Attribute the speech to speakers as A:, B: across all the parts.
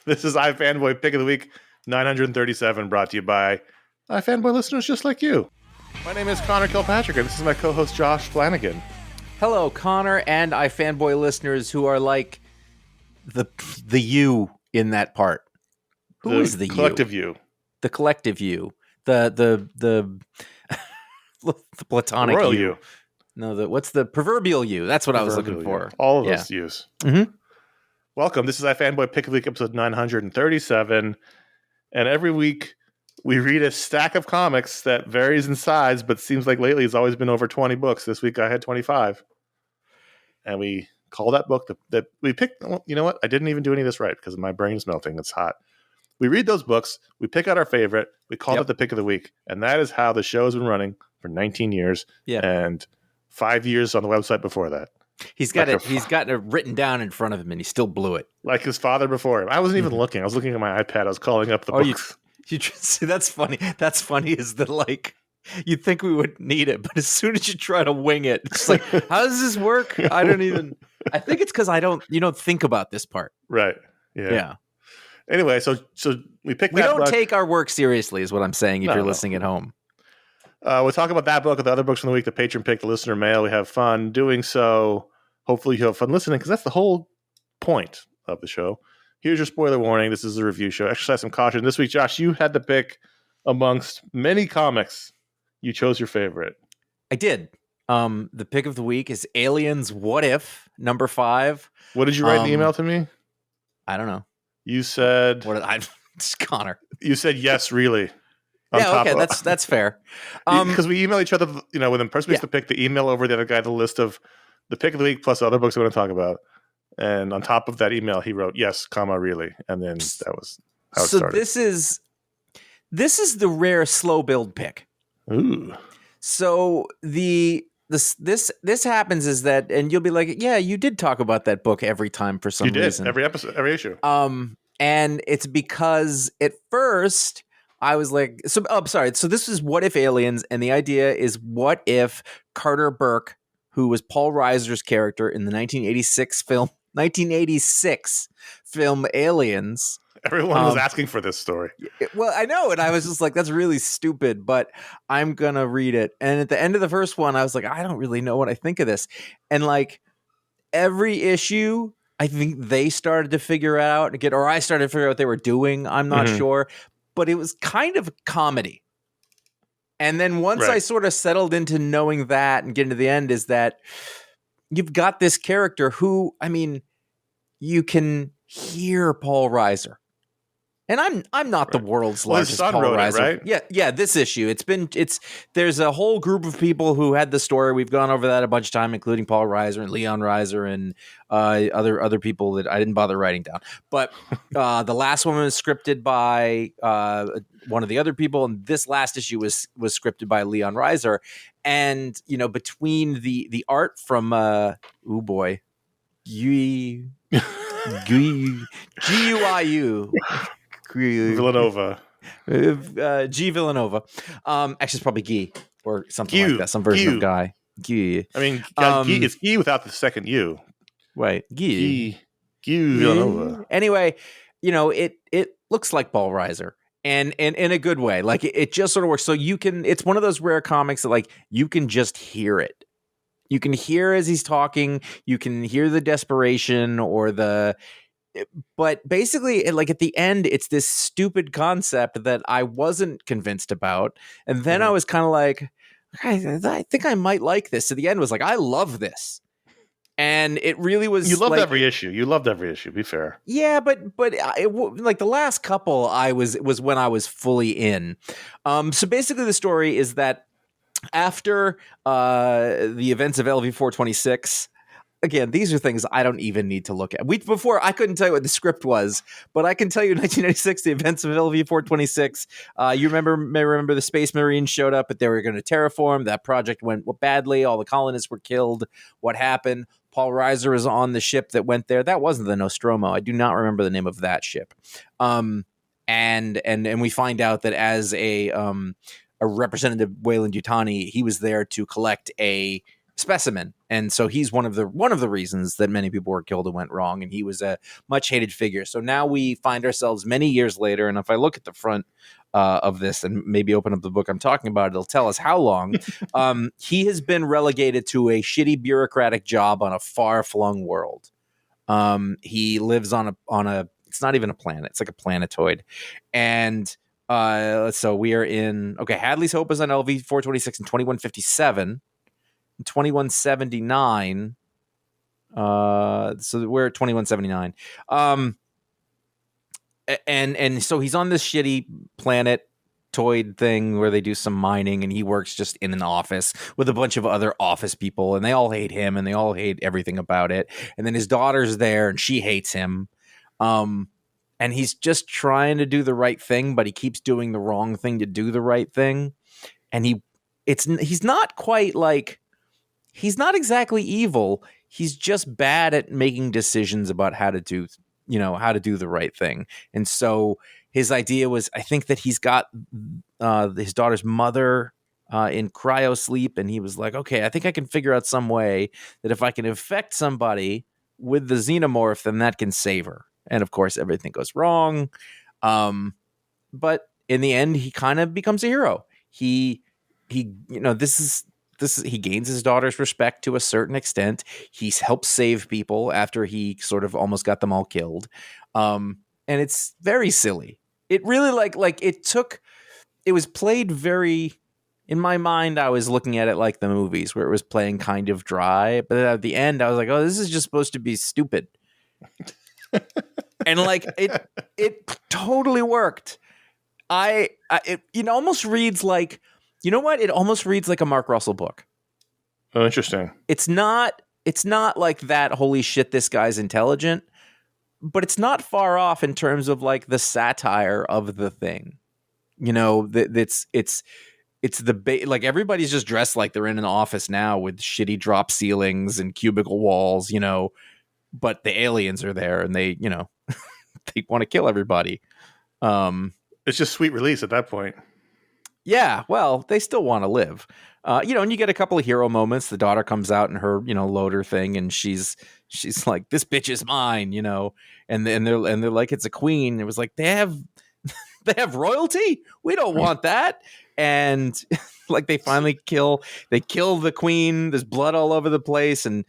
A: This is iFanboy Pick of the Week 937, brought to you by iFanboy listeners just like you. My name is Connor Kilpatrick, and this is my co-host Josh Flanagan.
B: Hello, Connor and iFanboy listeners who are like the you in that part. Who is the
A: collective
B: you? The collective you. The platonic
A: the royal
B: you. No, what's the proverbial you? That's what I was looking for.
A: All of those yous.
B: Mm-hmm.
A: Welcome. This is iFanboy Pick of the Week, episode 937. And every week we read a stack of comics that varies in size, but seems like lately it's always been over 20 books. This week I had 25. And we call that book that we picked. Well, you know what? I didn't even do any of this right because my brain's melting. It's hot. We read those books. We pick out our favorite. We call it the Pick of the Week. And that is how the show has been running for 19 years.
B: Yeah.
A: And 5 years on the website before that.
B: He's got it written down in front of him, and he still blew it.
A: Like his father before him. I wasn't even looking. I was looking at my iPad. I was calling up the books.
B: You see, that's funny. That's funny is that, like, you'd think we would need it, but as soon as you try to wing it, it's like, how does this work? I think it's because you don't think about this part.
A: Right. Yeah. Anyway, so we picked
B: We
A: that
B: don't
A: book.
B: take our work seriously is what I'm saying if you're listening at home.
A: We'll talk about that book and the other books from the week, the Patron Pick, the listener mail. We have fun doing so. Hopefully you have fun listening because that's the whole point of the show. Here's your spoiler warning. This is a review show. Exercise some caution. This week, Josh, you had to pick amongst many comics. You chose your favorite.
B: I did. The pick of the week is Aliens What If, number 5.
A: What did you write in the email to me?
B: I don't know.
A: You said...
B: It's Connor.
A: You said, yes, really.
B: Yeah, okay, that's fair.
A: Because we email each other, when the person makes the pick, they email over the other guy the list of the pick of the week plus other books we want to talk about. And on top of that email, he wrote, yes, comma, really. And then that was how it started.
B: So this is the rare slow build pick.
A: Ooh. So
B: this happens is that, and you'll be like, yeah, you did talk about that book every time for some reason.
A: Every episode, every issue.
B: And it's because at first I was like, I'm sorry. So this is What If Aliens, and the idea is what if Carter Burke, who was Paul Reiser's character in the 1986 film Aliens.
A: Everyone was asking for this story.
B: Well, I know, and I was just like, that's really stupid, but I'm going to read it. And at the end of the first one, I was like, I don't really know what I think of this. And like every issue, I think they started to figure out, or I started to figure out what they were doing. I'm not sure, but it was kind of a comedy. And then once I sort of settled into knowing that and getting to the end is that you've got this character who, I mean, you can hear Paul Reiser. And I'm not the world's largest Paul Reiser.
A: Right?
B: Yeah. This issue, there's a whole group of people who had the story. We've gone over that a bunch of time, including Paul Reiser and Leon Reiser and other people that I didn't bother writing down. But the last one was scripted by one of the other people, and this last issue was scripted by Leon Reiser. And between the art from Guiu.
A: Villanova.
B: G. Villanova. Actually, it's probably Guy or something like that. Some version of Guy. Guy.
A: I mean, it's Guy without the second U.
B: Right. Guy
A: Villanova.
B: Anyway, it looks like Paul Reiser. And in a good way. Like it just sort of works. So it's one of those rare comics that like you can just hear it. You can hear as he's talking, you can hear the desperation but basically, like at the end, it's this stupid concept that I wasn't convinced about. And then I was kind of like, I think I might like this. So the end was like, I love this. And it really was.
A: You loved every issue. Be fair.
B: Yeah, but like the last couple, was when I was fully in. So basically, the story is that after the events of LV-426. Again, these are things I don't even need to look at. Before, I couldn't tell you what the script was, but I can tell you in 1996, the events of LV-426. You may remember the Space Marines showed up, but they were going to terraform. That project went badly. All the colonists were killed. What happened? Paul Reiser is on the ship that went there. That wasn't the Nostromo. I do not remember the name of that ship. And we find out that as a Representative Weyland Yutani, he was there to collect a specimen, and so he's one of the reasons that many people were killed and went wrong, and he was a much hated figure. So now we find ourselves many years later, and if I look at the front of this and maybe open up the book I'm talking about, it'll tell us how long. He has been relegated to a shitty bureaucratic job on a far-flung world. He lives on a it's not even a planet, it's like a planetoid, and so we are in Hadley's Hope is on LV 426 and 2157. 2179. So we're at 2179. And so he's on this shitty planetoid thing where they do some mining, and he works just in an office with a bunch of other office people, and they all hate him and they all hate everything about it. And then his daughter's there and she hates him. And he's just trying to do the right thing, but he keeps doing the wrong thing to do the right thing. And he's not quite like, he's not exactly evil. He's just bad at making decisions about how to do the right thing. And so his idea was, I think that he's got his daughter's mother in cryo sleep. And he was like, okay, I think I can figure out some way that if I can infect somebody with the xenomorph, then that can save her. And of course, everything goes wrong. But in the end, he kind of becomes a hero. He gains his daughter's respect to a certain extent. He's helped save people after he sort of almost got them all killed. And it's very silly. It really it was played very, in my mind, I was looking at it like the movies where it was playing kind of dry. But at the end, I was like, oh, this is just supposed to be stupid. And it totally worked. It almost reads like, you know what? It almost reads like a Mark Russell book.
A: Oh, interesting. It's
B: not like that, holy shit, this guy's intelligent, but it's not far off in terms of like the satire of the thing. It's like everybody's just dressed like they're in an office now with shitty drop ceilings and cubicle walls, but the aliens are there and they, they want to kill everybody.
A: It's just sweet release at that point.
B: Yeah, well, they still want to live. And you get a couple of hero moments. The daughter comes out in her, loader thing, and she's like, "This bitch is mine," and they're like, "It's a queen." It was like they have royalty. We don't want that. And like they finally kill the queen. There's blood all over the place, and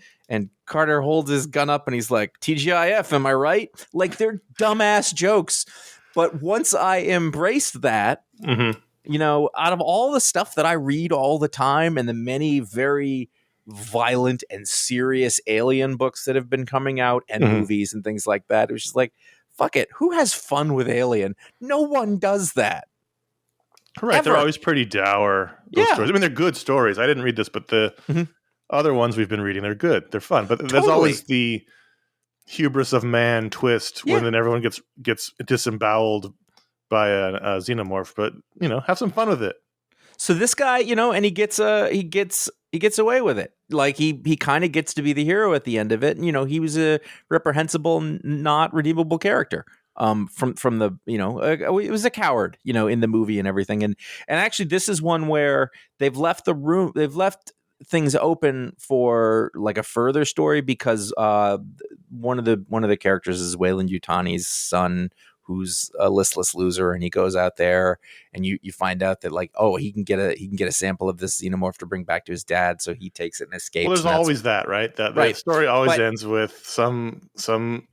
B: Carter holds his gun up and he's like, "TGIF, am I right?" Like they're dumbass jokes. But once I embraced that.
A: Mm-hmm.
B: Out of all the stuff that I read all the time and the many very violent and serious alien books that have been coming out and movies and things like that, it was just like, fuck it. Who has fun with Alien? No one does that.
A: Right.
B: Ever.
A: They're always pretty dour. Those stories. I mean, they're good stories. I didn't read this, but the other ones we've been reading, they're good. They're fun. But there's always the hubris of man twist when then everyone gets disemboweled by a xenomorph, but have some fun with it.
B: So this guy, and he gets away with it. Like he kind of gets to be the hero at the end of it. And, he was a reprehensible, not redeemable character. From the it was a coward, in the movie and everything. And actually, this is one where they've left things open for like a further story because one of the characters is Wayland Yutani's son, who's a listless loser, and he goes out there and you find out that like, oh, he can get a sample of this xenomorph to bring back to his dad, so he takes it and escapes.
A: Well, there's always that, right? That story always ends with some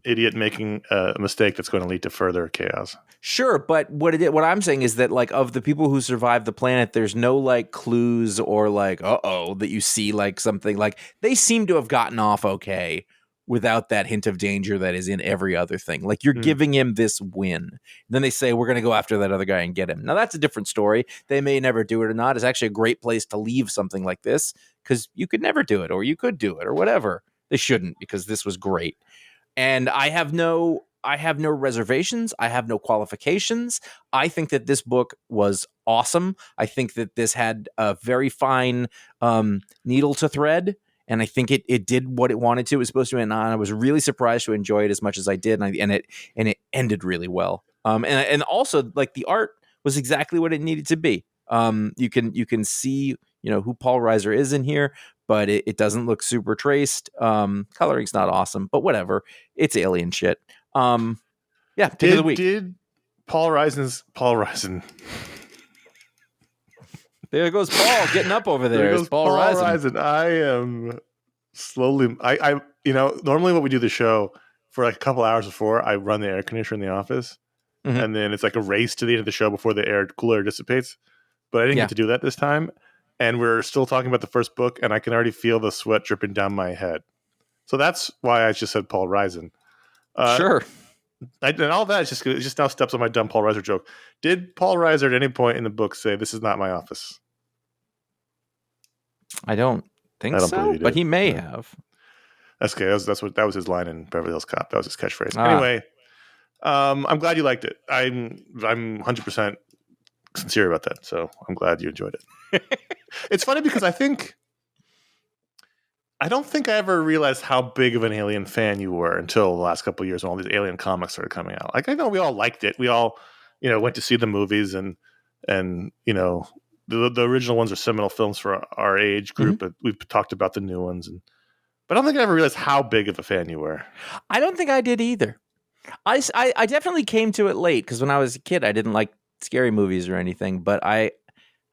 A: idiot making a mistake that's going to lead to further chaos. Sure,
B: but what I'm saying is that like of the people who survived the planet, there's no like clues or like that you see like something like they seem to have gotten off okay without that hint of danger that is in every other thing. Like you're giving him this win. And then they say, we're going to go after that other guy and get him. Now that's a different story. They may never do it or not. It's actually a great place to leave something like this because you could never do it or you could do it or whatever. They shouldn't because this was great. And I have no reservations. I have no qualifications. I think that this book was awesome. I think that this had a very fine needle to thread. And I think it did what it wanted to. It was supposed to, and I was really surprised to enjoy it as much as I did. And it ended really well. And also like the art was exactly what it needed to be. You can see who Paul Reiser is in here, but it doesn't look super traced. Coloring's not awesome, but whatever. It's alien shit. Yeah, pick of the week.
A: Did Paul Risen?
B: There goes Paul getting up over there.
A: There
B: It's
A: goes
B: Paul Risen.
A: I am slowly. I normally what we do the show for like a couple hours before, I run the air conditioner in the office, and then it's like a race to the end of the show before the cooler air dissipates. But I didn't get to do that this time, and we're still talking about the first book, and I can already feel the sweat dripping down my head. So that's why I just said Paul Risen.
B: Sure.
A: And all that is just now steps on my dumb Paul Reiser joke. Did Paul Reiser at any point in the book say, "This is not my office"?
B: I don't think so, but he may have.
A: That's okay. That was his line in Beverly Hills Cop. That was his catchphrase. Anyway, I'm glad you liked it. I'm 100% sincere about that. So I'm glad you enjoyed it. It's funny because I don't think I ever realized how big of an Alien fan you were until the last couple of years when all these Alien comics started coming out. Like, I know we all liked it. We all, went to see the movies and the original ones are seminal films for our age group, but we've talked about the new ones. But I don't think I ever realized how big of a fan you were.
B: I don't think I did either. I definitely came to it late because when I was a kid, I didn't like scary movies or anything, but I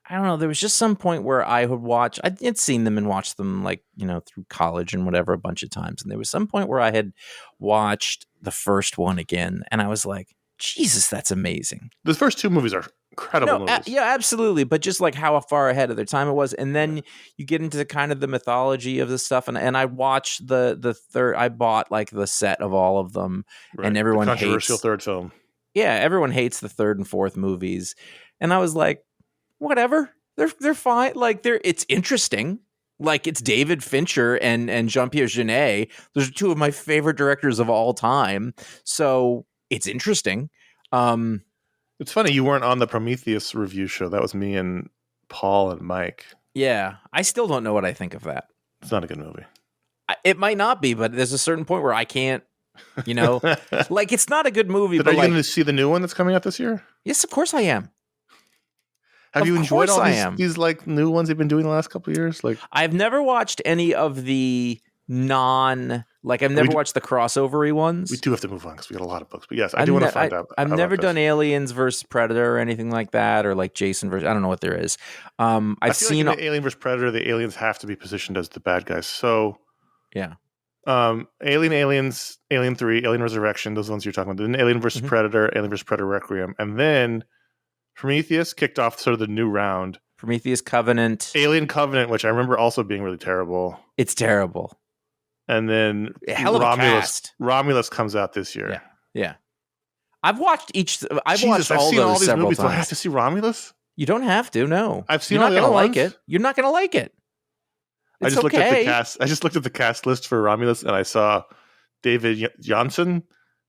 B: don't know. There was just some point where I had seen them and watched them through college and whatever a bunch of times. And there was some point where I had watched the first one again and I was like, Jesus, that's amazing.
A: The first two movies are incredible movies.
B: Yeah, absolutely. But just like how far ahead of their time it was. And then you get into kind of the mythology of the stuff. And I watched the third, I bought like the set of all of them,
A: right.
B: And everyone hates.
A: Controversial third film.
B: Yeah, everyone hates the third and fourth movies. And I was like, whatever, they're fine. Like it's interesting. Like it's David Fincher and Jean-Pierre Jeunet. Those are two of my favorite directors of all time. So it's interesting.
A: It's funny you weren't on the Prometheus review show. That was me and Paul and Mike.
B: Yeah, I still don't know what I think of that.
A: It's not a good movie.
B: It might not be, but there's a certain point where I can't. Like it's not a good movie. But
A: are you going to see the new one that's coming out this year?
B: Yes, of course I am.
A: Have you enjoyed all these like new ones they've been doing the last couple of years? Like
B: I've never watched any of the I've never watched the crossover-y ones.
A: We do have to move on because we got a lot of books. But yes, I do want to find out.
B: I've never done Aliens versus Predator or anything like that, or like Jason versus I don't know what there is. I've seen
A: like in the Alien versus Predator. The aliens have to be positioned as the bad guys. So
B: yeah.
A: Aliens, Alien 3, Alien Resurrection, those ones you're talking about. Then Alien versus Predator, Alien versus Predator Requiem, and then Prometheus kicked off sort of the new round.
B: Prometheus Covenant.
A: Alien Covenant, which I remember also being really terrible.
B: It's terrible.
A: And then
B: hell of a cast.
A: Romulus comes out this year.
B: Yeah. I've watched watched all those several
A: movies.
B: times.
A: Do I have to see Romulus?
B: You don't have to, no.
A: I've seen all the other ones.
B: You're not going to like it.
A: I just looked at the cast. I just looked at the cast list for Romulus, and I saw David Janssen,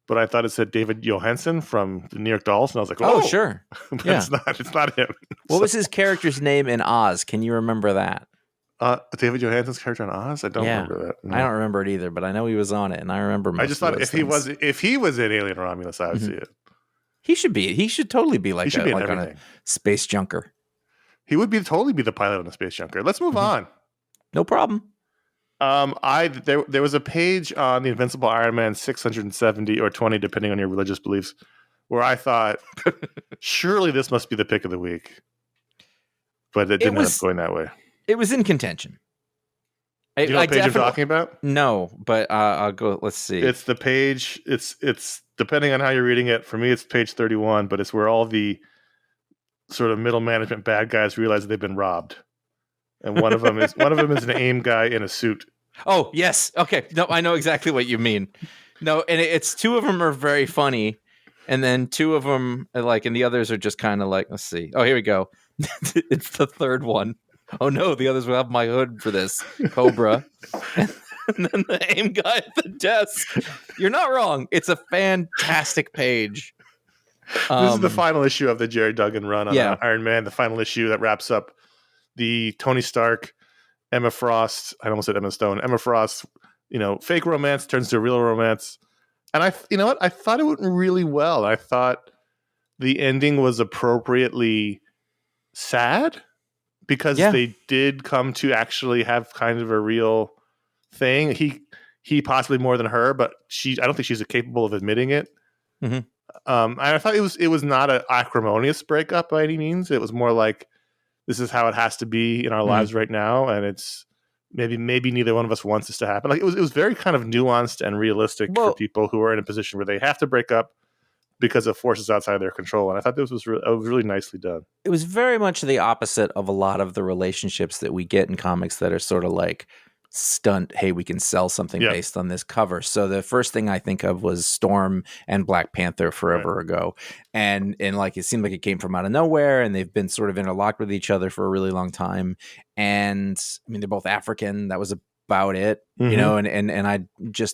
A: but I thought it said David Johansen from the New York Dolls, and I was like, "Oh,
B: sure."
A: But it's not him.
B: What was his character's name in Oz? Can you remember that?
A: David Johansen's character in Oz. I don't remember that. No.
B: I don't remember it either, but I know he was on it, and I remember.
A: I just thought if he was in Alien Romulus, I would see it.
B: He should be. He should totally be like on a space junker.
A: He would totally be the pilot on a space junker. Let's move on.
B: No problem.
A: There was a page on the Invincible Iron Man 670 or 20, depending on your religious beliefs, where I thought, surely this must be the pick of the week. But it didn't end up going that way.
B: It was in contention.
A: Do you know what page I'm talking about?
B: No, but I'll go. Let's see.
A: It's the page. It's depending on how you're reading it. For me, it's page 31, but it's where all the sort of middle management bad guys realize that they've been robbed. And one of them is an AIM guy in a suit.
B: Oh, yes. Okay. No, I know exactly what you mean. No, and it's two of them are very funny. And then two of them and the others are just kind of like, let's see. Oh, here we go. It's the third one. Oh no, the others will have my hood for this. Cobra. And then the AIM guy at the desk. You're not wrong. It's a fantastic page.
A: This is the final issue of the Jerry Duggan run on Iron Man. The final issue that wraps up the Tony Stark, Emma Frost, I almost said Emma Stone, Emma Frost, fake romance turns to real romance. And I thought it went really well. I thought the ending was appropriately sad, because they did come to actually have kind of a real thing. He possibly more than her, but I don't think she's capable of admitting it.
B: Mm-hmm.
A: I thought it was not an acrimonious breakup by any means. It was more like, this is how it has to be in our lives right now, and it's maybe neither one of us wants this to happen. Like it was very kind of nuanced and realistic for people who are in a position where they have to break up because of forces outside of their control. And I thought this was really nicely done.
B: It was very much the opposite of a lot of the relationships that we get in comics that are sort of like stunt, hey, we can sell something based on this cover. So the first thing I think of was Storm and Black Panther forever ago. And like it seemed like it came from out of nowhere, and they've been sort of interlocked with each other for a really long time. And I mean, they're both African. That was about it, you know, and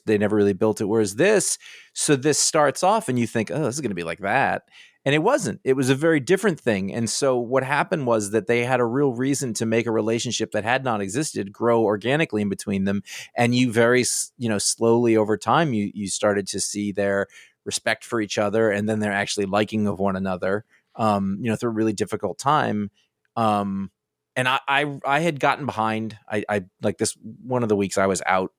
B: they never really built it. Whereas this starts off and you think, oh, this is going to be like that. And it wasn't. It was a very different thing. And so what happened was that they had a real reason to make a relationship that had not existed grow organically in between them. And you very, slowly over time, you started to see their respect for each other, and then their actually liking of one another, through a really difficult time. And I had gotten behind. I like this one of the weeks I was out.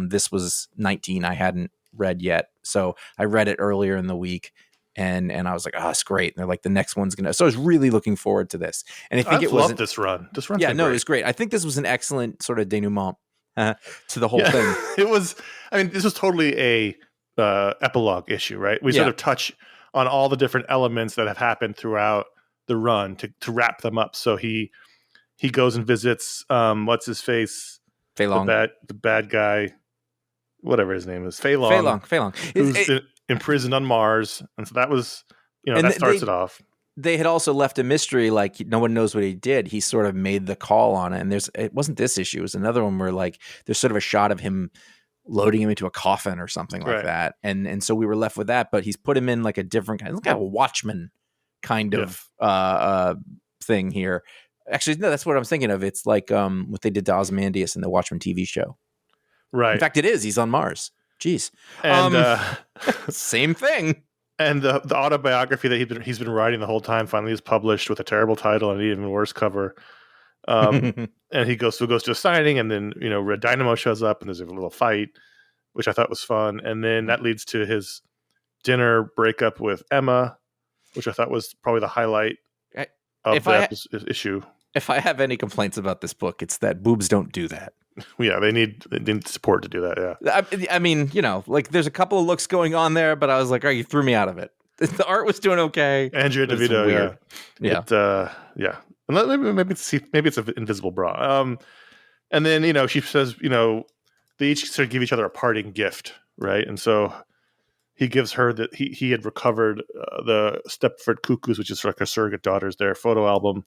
B: This was 19. I hadn't read yet. So I read it earlier in the week. And I was like, oh, it's great. And they're like, the next one's going to. So I was really looking forward to this. And I think it was.
A: I love this run. This run.
B: Yeah, no, it was great. I think this was an excellent sort of denouement to the whole thing.
A: It was. I mean, this was totally a epilogue issue, right? We sort of touch on all the different elements that have happened throughout the run to wrap them up. So he goes and visits what's his face,
B: Fei Long,
A: the bad guy, whatever his name is, Fei Long, who's imprisoned on Mars. And so that was, that starts it off.
B: They had also left a mystery, like no one knows what he did. He sort of made the call on it. And it wasn't this issue. It was another one where like there's sort of a shot of him loading him into a coffin or something like that. And so we were left with that, but he's put him in like a different kind, like a Watchmen kind of thing here. Actually, no, that's what I'm thinking of. It's like what they did to Ozymandias in the Watchmen TV show.
A: Right.
B: In fact, it is. He's on Mars. Jeez.
A: And
B: same thing.
A: And the autobiography that he's been writing the whole time finally is published with a terrible title and an even worse cover. And he goes to a signing, and then Red Dynamo shows up, and there's a little fight, which I thought was fun. And then that leads to his dinner breakup with Emma, which I thought was probably the highlight of the issue.
B: If I have any complaints about this book, it's that boobs don't do that.
A: Yeah, they need support to do that. Yeah,
B: I mean, like there's a couple of looks going on there, but I was like, oh, you threw me out of it. The art was doing okay.
A: Andrea DeVito, yeah. And maybe it's an invisible bra. And then she says, they each sort of give each other a parting gift, right? And so he gives her that he had recovered the Stepford Cuckoos, which is like her surrogate daughter's their photo album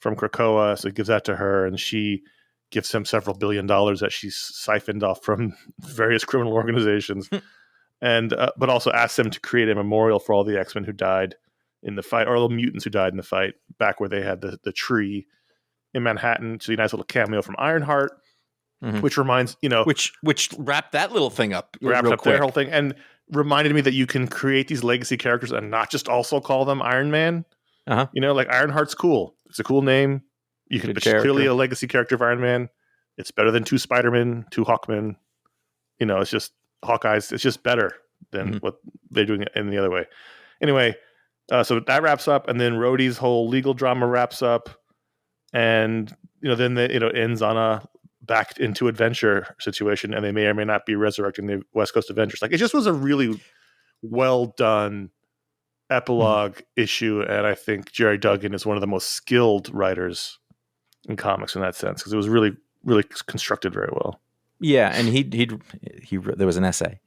A: from Krakoa. So he gives that to her, and she gives him several $1 billion that she's siphoned off from various criminal organizations, and but also asks him to create a memorial for all the X-Men who died in the fight, or all the mutants who died in the fight back where they had the tree in Manhattan. So a nice little cameo from Ironheart, which reminds
B: which wrapped that little thing up,
A: wrapped up their whole thing, and reminded me that you can create these legacy characters and not just also call them Iron Man. Like Ironheart's cool. It's a cool name. It's clearly a legacy character of Iron Man. It's better than 2 Spider-Men, 2 Hawkmen. It's just Hawkeyes. It's just better than what they're doing in the other way. Anyway, so that wraps up, and then Rhodey's whole legal drama wraps up, and then it ends on a back into adventure situation, and they may or may not be resurrecting the West Coast Avengers. Like, it just was a really well done epilogue issue, and I think Jerry Duggan is one of the most skilled writers in comics in that sense, because it was really, really constructed very well.
B: Yeah, and he wrote, there was an essay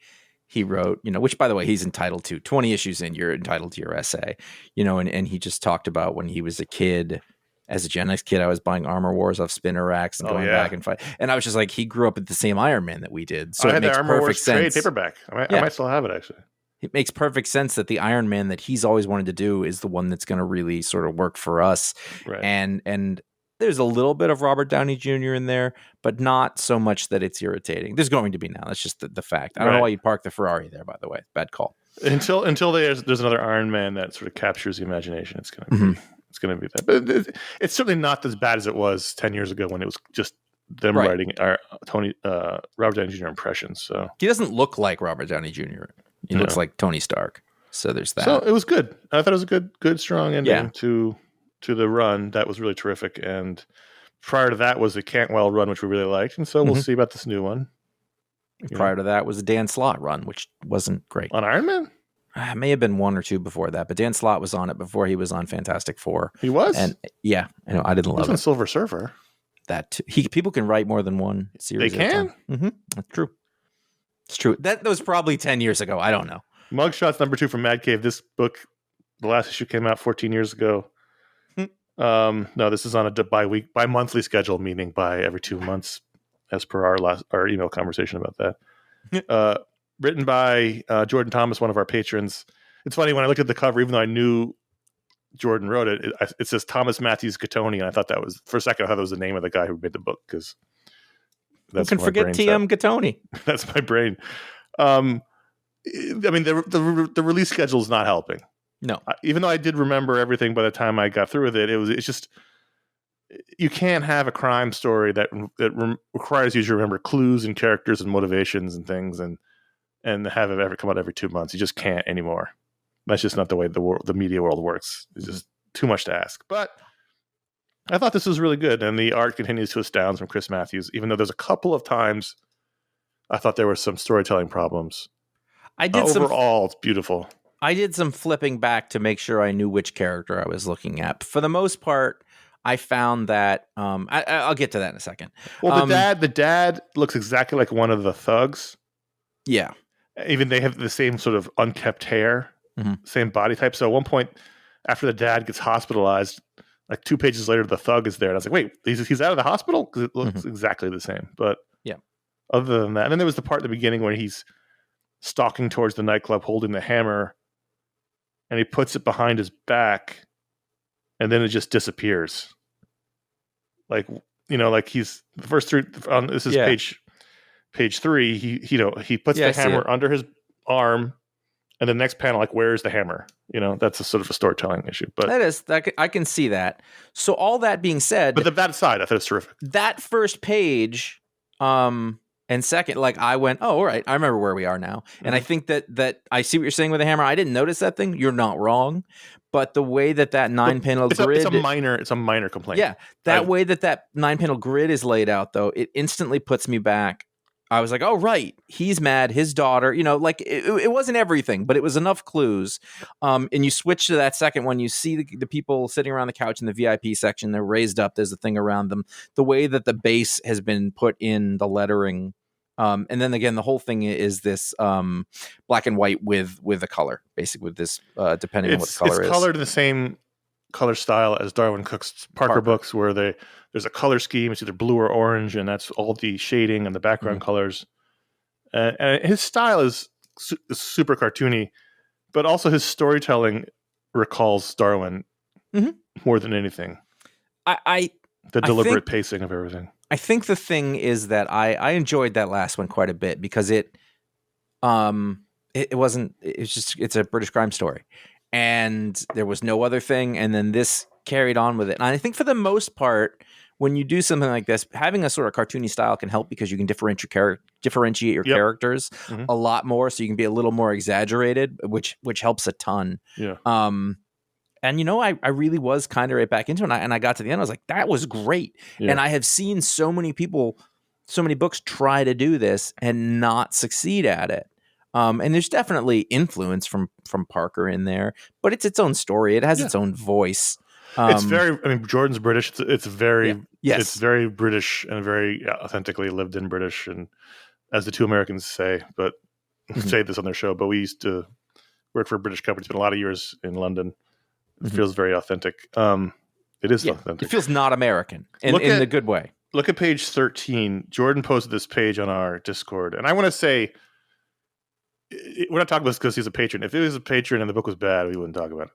B: he wrote, which, by the way, he's entitled to. 20 issues in, you're entitled to your essay, and he just talked about when he was a kid. As a Gen X kid, I was buying Armor Wars off spinner racks and going back and fight. And I was just like, he grew up at the same Iron Man that we did. So
A: I had the Armor Wars trade paperback. I might still have it, actually.
B: It makes perfect sense that the Iron Man that he's always wanted to do is the one that's going to really sort of work for us.
A: Right.
B: And there's a little bit of Robert Downey Jr. in there, but not so much that it's irritating. There's going to be now. That's just the fact. I don't know why you parked the Ferrari there, by the way. Bad call.
A: Until there's another Iron Man that sort of captures the imagination. It's going to be it's going to be that. But it's certainly not as bad as it was 10 years ago when it was just them
B: Right.
A: writing our Robert Downey Jr. impressions. So
B: He doesn't look like Robert Downey Jr. He looks like Tony Stark. So there's that.
A: So it was good. I thought it was a good, strong ending to the run. That was really terrific. And prior to that was a Cantwell run, which we really liked. And so we'll see about this new one.
B: Prior to that was a Dan Slott run, which wasn't great.
A: On Iron Man?
B: It may have been one or two before that, but Dan Slott was on it before he was on Fantastic Four.
A: He was?
B: And yeah, I didn't love it.
A: On Silver Surfer.
B: That people can write more than one series.
A: They can?
B: That's true. It's true. That was probably 10 years ago. I don't know.
A: Mugshots #2 from Mad Cave. This book, the last issue came out 14 years ago. No, this is on a bi-monthly schedule, meaning by every 2 months, as per our email conversation about that. Written by Jordan Thomas, one of our patrons. It's funny, when I looked at the cover, even though I knew Jordan wrote it, it says Thomas Matthews Gattoni, and I thought that was, for a second, I thought that was the name of the guy who made the book, because
B: that's who can forget T.M. Gattoni.
A: That's my brain. I mean, the release schedule is not helping.
B: No,
A: even though I did remember everything by the time I got through with it, it's just, you can't have a crime story that requires you to remember clues and characters and motivations and things, and have it ever come out every 2 months. You just can't anymore. That's just not the way the media world works. It's just too much to ask. But I thought this was really good, and the art continues to astound from Chris Matthews, even though there's a couple of times I thought there were some storytelling problems. Overall, it's beautiful.
B: I did some flipping back to make sure I knew which character I was looking at. For the most part, I found that I'll get to that in a second.
A: Well, the dad looks exactly like one of the thugs.
B: Yeah.
A: Even they have the same sort of unkept hair, same body type. So at one point, after the dad gets hospitalized, like 2 pages later, the thug is there. And I was like, wait, he's out of the hospital? Because it looks exactly the same. But
B: yeah,
A: other than that, and then there was the part at the beginning where he's stalking towards the nightclub holding the hammer, and he puts it behind his back, and then it just disappears. Like, like he's the first three on this is page 3. He puts the hammer under his arm, and the next panel, like, where's the hammer? That's a sort of a storytelling issue. But
B: I can see that. So all that being said,
A: but that aside, I thought it was terrific.
B: That first page, and second, like, I went, oh, all right, I remember where we are now. And I think that I see what you're saying with the hammer. I didn't notice that thing. You're not wrong. But the way that 9-panel grid...
A: It's a minor complaint.
B: Yeah. That way that 9-panel grid is laid out, though, it instantly puts me back. I was like, oh, right. He's mad. His daughter, like, it wasn't everything, but it was enough clues. And you switch to that second one, you see the people sitting around the couch in the VIP section. They're raised up. There's a thing around them. The way that the base has been put in the lettering. And then again, the whole thing is this black and white with a color, basically, with this, depending on what the color is.
A: It's colored in the same color style as Darwin Cook's Parker books, where there's a color scheme. It's either blue or orange, and that's all the shading and the background colors. And his style is super cartoony, but also his storytelling recalls Darwin more than anything.
B: The
A: deliberate pacing of everything.
B: I think the thing is that I enjoyed that last one quite a bit because it's a British crime story, and there was no other thing, and then this carried on with it. And I think for the most part, when you do something like this, having a sort of cartoony style can help because you can differentiate your characters a lot more, so you can be a little more exaggerated, which helps a ton.
A: Yeah.
B: And I really was kind of right back into it, and I got to the end. I was like, that was great. Yeah. And I have seen so many books try to do this and not succeed at it. And there's definitely influence from Parker in there, but it's its own story. It has its own voice.
A: It's very. I mean, Jordan's British. It's very. Yes. It's very British and very authentically lived in British, and as the two Americans say, but say this on their show. But we used to work for a British company. Spent a lot of years in London. It feels very authentic. It is authentic.
B: It feels not American in the good way.
A: Look at page 13. Jordan posted this page on our Discord. And I want to say, we're not talking about this because he's a patron. If he was a patron and the book was bad, we wouldn't talk about it.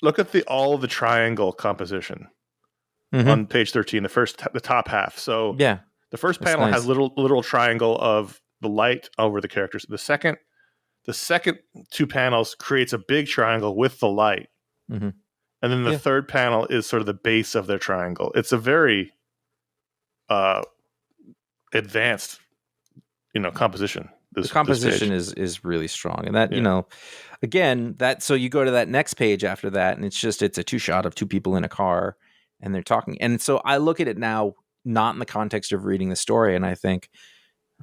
A: Look at all of the triangle composition on page 13, the top half. So the first panel has literal triangle of the light over the characters. The second 2 panels creates a big triangle with the light. And then the third panel is sort of the base of their triangle. It's a very advanced, composition.
B: The composition is really strong. And that, again, so you go to that next page after that, and it's a 2-shot of 2 people in a car and they're talking. And so I look at it now, not in the context of reading the story, and I think,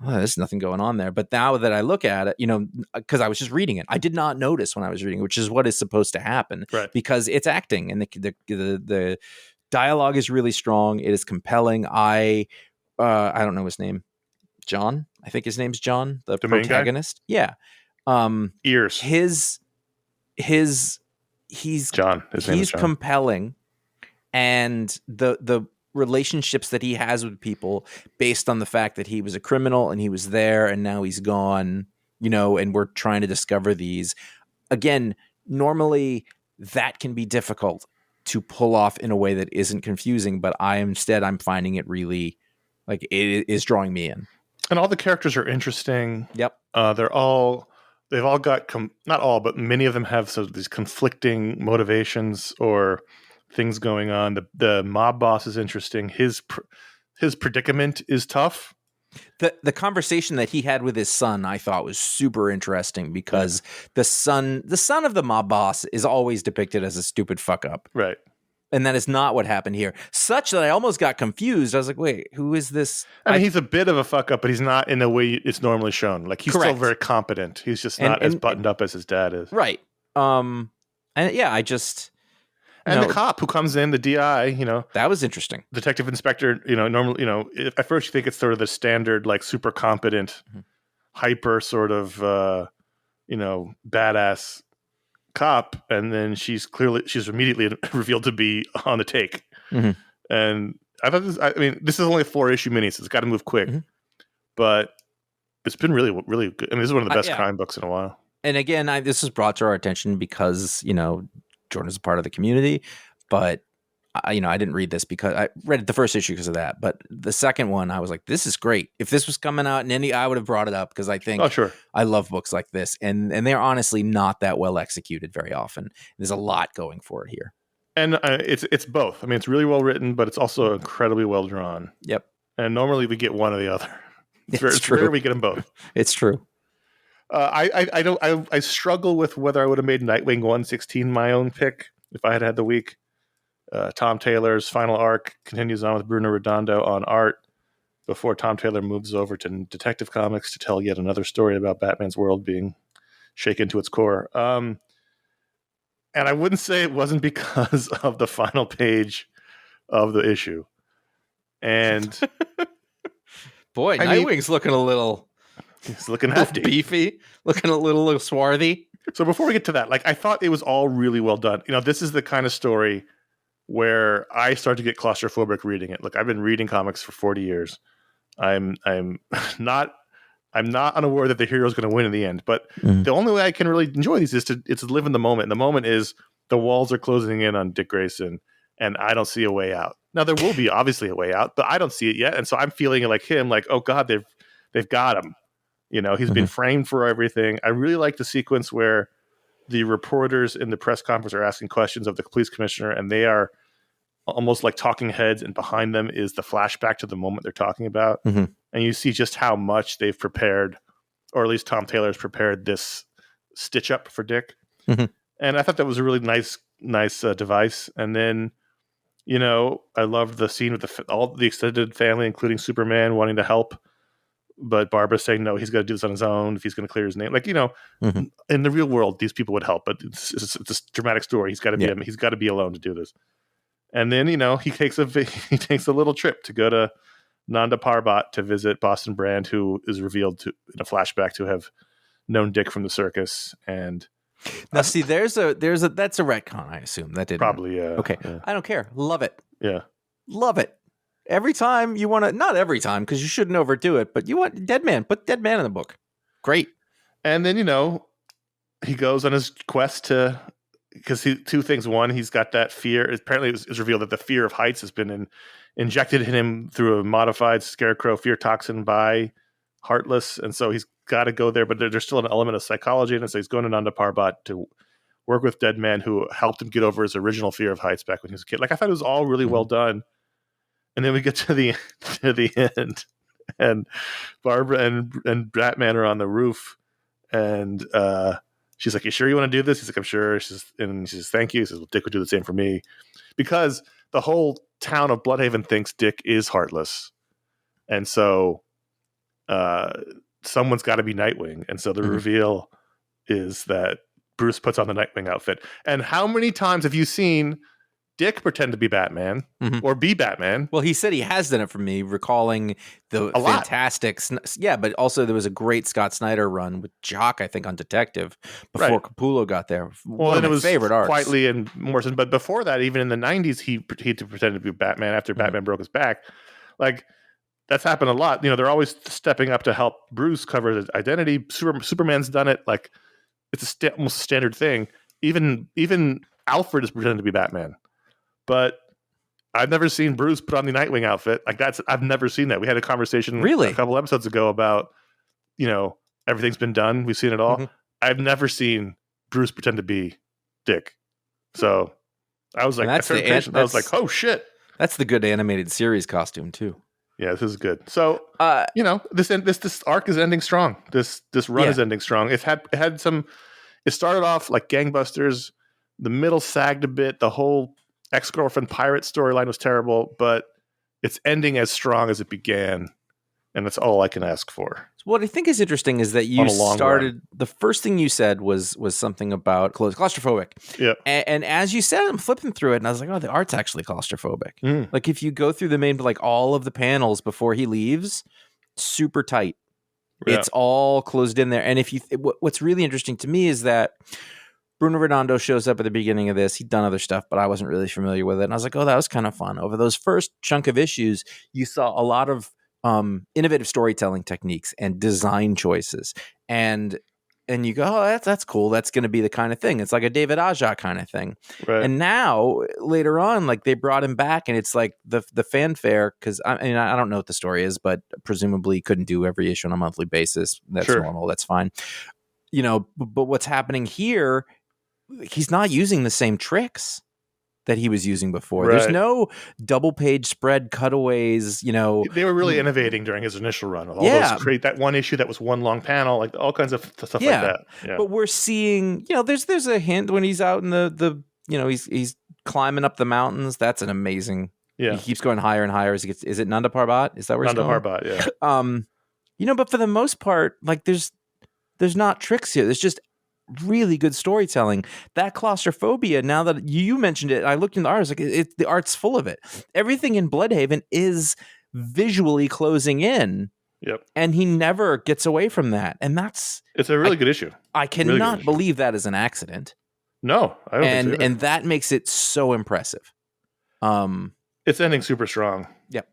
B: there's nothing going on there. But now that I look at it, because I was just reading it, I did not notice when I was reading, which is what is supposed to happen,
A: right?
B: Because it's acting, and the dialogue is really strong. It is compelling. I don't know his name, John. I think his name's John, the protagonist. Yeah.
A: Ears.
B: He's
A: John. His name is John.
B: Compelling, and the relationships that he has with people based on the fact that he was a criminal and he was there and now he's gone, and we're trying to discover these. Again, normally that can be difficult to pull off in a way that isn't confusing, but I'm finding it really, like, it is drawing me in.
A: And all the characters are interesting.
B: Yep.
A: They've all got, not all, but many of them have sort of these conflicting motivations or things going on. The mob boss is interesting. His predicament is tough.
B: The conversation that he had with his son, I thought, was super interesting, because the son of the mob boss is always depicted as a stupid fuck up.
A: Right.
B: And that is not what happened here. Such that I almost got confused. I was like, wait, who is this?
A: I mean, he's a bit of a fuck up, but he's not in the way it's normally shown. Like, he's still very competent. He's just not as buttoned up as his dad is.
B: Right. And I just...
A: And the cop who comes in, the DI,
B: that was interesting.
A: Detective inspector, normally, at first you think it's sort of the standard, like, super competent, hyper sort of, badass cop, and then she's immediately revealed to be on the take.
B: Mm-hmm.
A: And I thought this is only a 4-issue mini, so it's got to move quick. Mm-hmm. But it's been really, really good. I mean, this is one of the best crime books in a while.
B: And again, this was brought to our attention because, Jordan's a part of the community, but I didn't read this because I read the first issue because of that. But the second one, I was like, this is great. If this was coming out in I would have brought it up, because I think I love books like this, and they're honestly not that well executed very often. There's a lot going for it here.
A: And it's both. I mean, it's really well written, but it's also incredibly well drawn.
B: Yep.
A: And normally we get one or the other.
B: It's true.
A: Rare we get them both.
B: It's true.
A: I struggle with whether I would have made Nightwing 116 my own pick if I had had the week. Tom Taylor's final arc continues on with Bruno Redondo on art before Tom Taylor moves over to Detective Comics to tell yet another story about Batman's world being shaken to its core. And I wouldn't say it wasn't because of the final page of the issue. And
B: boy, Nightwing's looking a little...
A: He's looking hefty.
B: Beefy, looking a little swarthy.
A: So before we get to that, I thought it was all really well done. This is the kind of story where I start to get claustrophobic reading it. Look, I've been reading comics for 40 years. I'm not unaware that the hero is going to win in the end, but the only way I can really enjoy these is to live in the moment. And the moment is the walls are closing in on Dick Grayson, and I don't see a way out. Now there will be obviously a way out, but I don't see it yet. And so I'm feeling like him, like, oh God, they've got him. He's been framed for everything. I really like the sequence where the reporters in the press conference are asking questions of the police commissioner, and they are almost like talking heads, and behind them is the flashback to the moment they're talking about. Mm-hmm. And you see just how much they've prepared, or at least Tom Taylor's prepared this stitch up for Dick. Mm-hmm. And I thought that was a really nice device. And then, I loved the scene with all the extended family, including Superman, wanting to help. But Barbara's saying, no, he's got to do this on his own if he's going to clear his name. In the real world, these people would help, but it's a dramatic story. He's got to be he's got to be alone to do this. And then, he takes a little trip to go to Nanda Parbat to visit Boston Brand, who is revealed in a flashback to have known Dick from the circus. And
B: now, see, that's a retcon. I assume that didn't
A: probably, yeah.
B: Okay,
A: yeah.
B: I don't care. Love it.
A: Yeah,
B: love it. Every time you want to, not every time, because you shouldn't overdo it, but you want Dead Man. Put Dead Man in the book. Great.
A: And then, he goes on his quest because two things. One, he's got that fear. Apparently, it's revealed that the fear of heights has been injected in him through a modified scarecrow fear toxin by Heartless. And so he's got to go there, but there's still an element of psychology in it. So he's going to Nanda Parbat to work with dead man who helped him get over his original fear of heights back when he was a kid. Like, I thought it was all really well done. And then we get to the end, and Barbara and Batman are on the roof, and she's like, "You sure you want to do this?" He's like, "I'm sure." She says, "Thank you." He says, "Well, Dick would do the same for me," because the whole town of Bloodhaven thinks Dick is heartless, and so someone's got to be Nightwing, and so the reveal is that Bruce puts on the Nightwing outfit. And how many times have you seen Dick pretend to be Batman or be Batman?
B: Well, he said he has done it for me, recalling the fantastic... Yeah, but also there was a great Scott Snyder run with Jock, I think, on Detective before Capullo got there.
A: Well,
B: One
A: and
B: of
A: it
B: my
A: was
B: favorite arcs.
A: Quietly and Morrison. But before that, even in the 90s, he pretended to be Batman after Batman broke his back. Like, that's happened a lot. You know, they're always stepping up to help Bruce cover his identity. Superman's done it. Like, it's almost a standard thing. Even Alfred is pretending to be Batman. But I've never seen Bruce put on the Nightwing outfit. Like, I've never seen that. We had a conversation a couple episodes ago about, you know, everything's been done. We've seen it all. I've never seen Bruce pretend to be Dick. So I was like, I was like, oh shit.
B: That's the good animated series costume too.
A: Yeah, this is good. So you know, this arc is ending strong. This run is ending strong. It had some. It started off like gangbusters. The middle sagged a bit. The whole ex-girlfriend pirate storyline was terrible, but it's ending as strong as it began, and that's all I can ask for.
B: What I think is interesting is that you started. The first thing you said was something about claustrophobic.
A: Yeah,
B: and as you said, I'm flipping through it, and I was like, oh, the art's actually claustrophobic. Like, if you go through the main, like all of the panels before he leaves, super tight. Yeah. It's all closed in there. And if you, what's really interesting to me is that Bruno Redondo shows up at the beginning of this. He'd done other stuff, but I wasn't really familiar with it. And I was like, oh, that was kind of fun. Over those first chunk of issues, you saw a lot of innovative storytelling techniques and design choices. And you go, oh, that's cool. That's going to be the kind of thing. It's like a David Aja kind of thing. Right. And now later on, like, they brought him back, and it's like the fanfare, because I don't know what the story is, but presumably couldn't do every issue on a monthly basis. That's normal. That's fine. You know, but what's happening here, he's not using the same tricks that he was using before. Right. There's no double page spread cutaways, you know.
A: They were really innovating during his initial run. All those create that one issue that was one long panel, like all kinds of stuff like that. Yeah.
B: But we're seeing, you know, there's a hint when he's out in the you know, he's climbing up the mountains. That's an amazing. Yeah. He keeps going higher and higher as he gets. Is it Nanda Parbat? Is that where he's going?
A: Nanda Parbat, yeah.
B: You know, but for the most part, like, there's not tricks here. There's just really good storytelling. That claustrophobia, now that you mentioned it, I looked in the art, I was like, the art's full of it. Everything in Bloodhaven is visually closing in.
A: Yep.
B: And he never gets away from that. And
A: it's a really good issue.
B: I cannot believe that is an accident.
A: No, I don't think so.
B: And that makes it so impressive.
A: It's ending super strong.
B: Yep.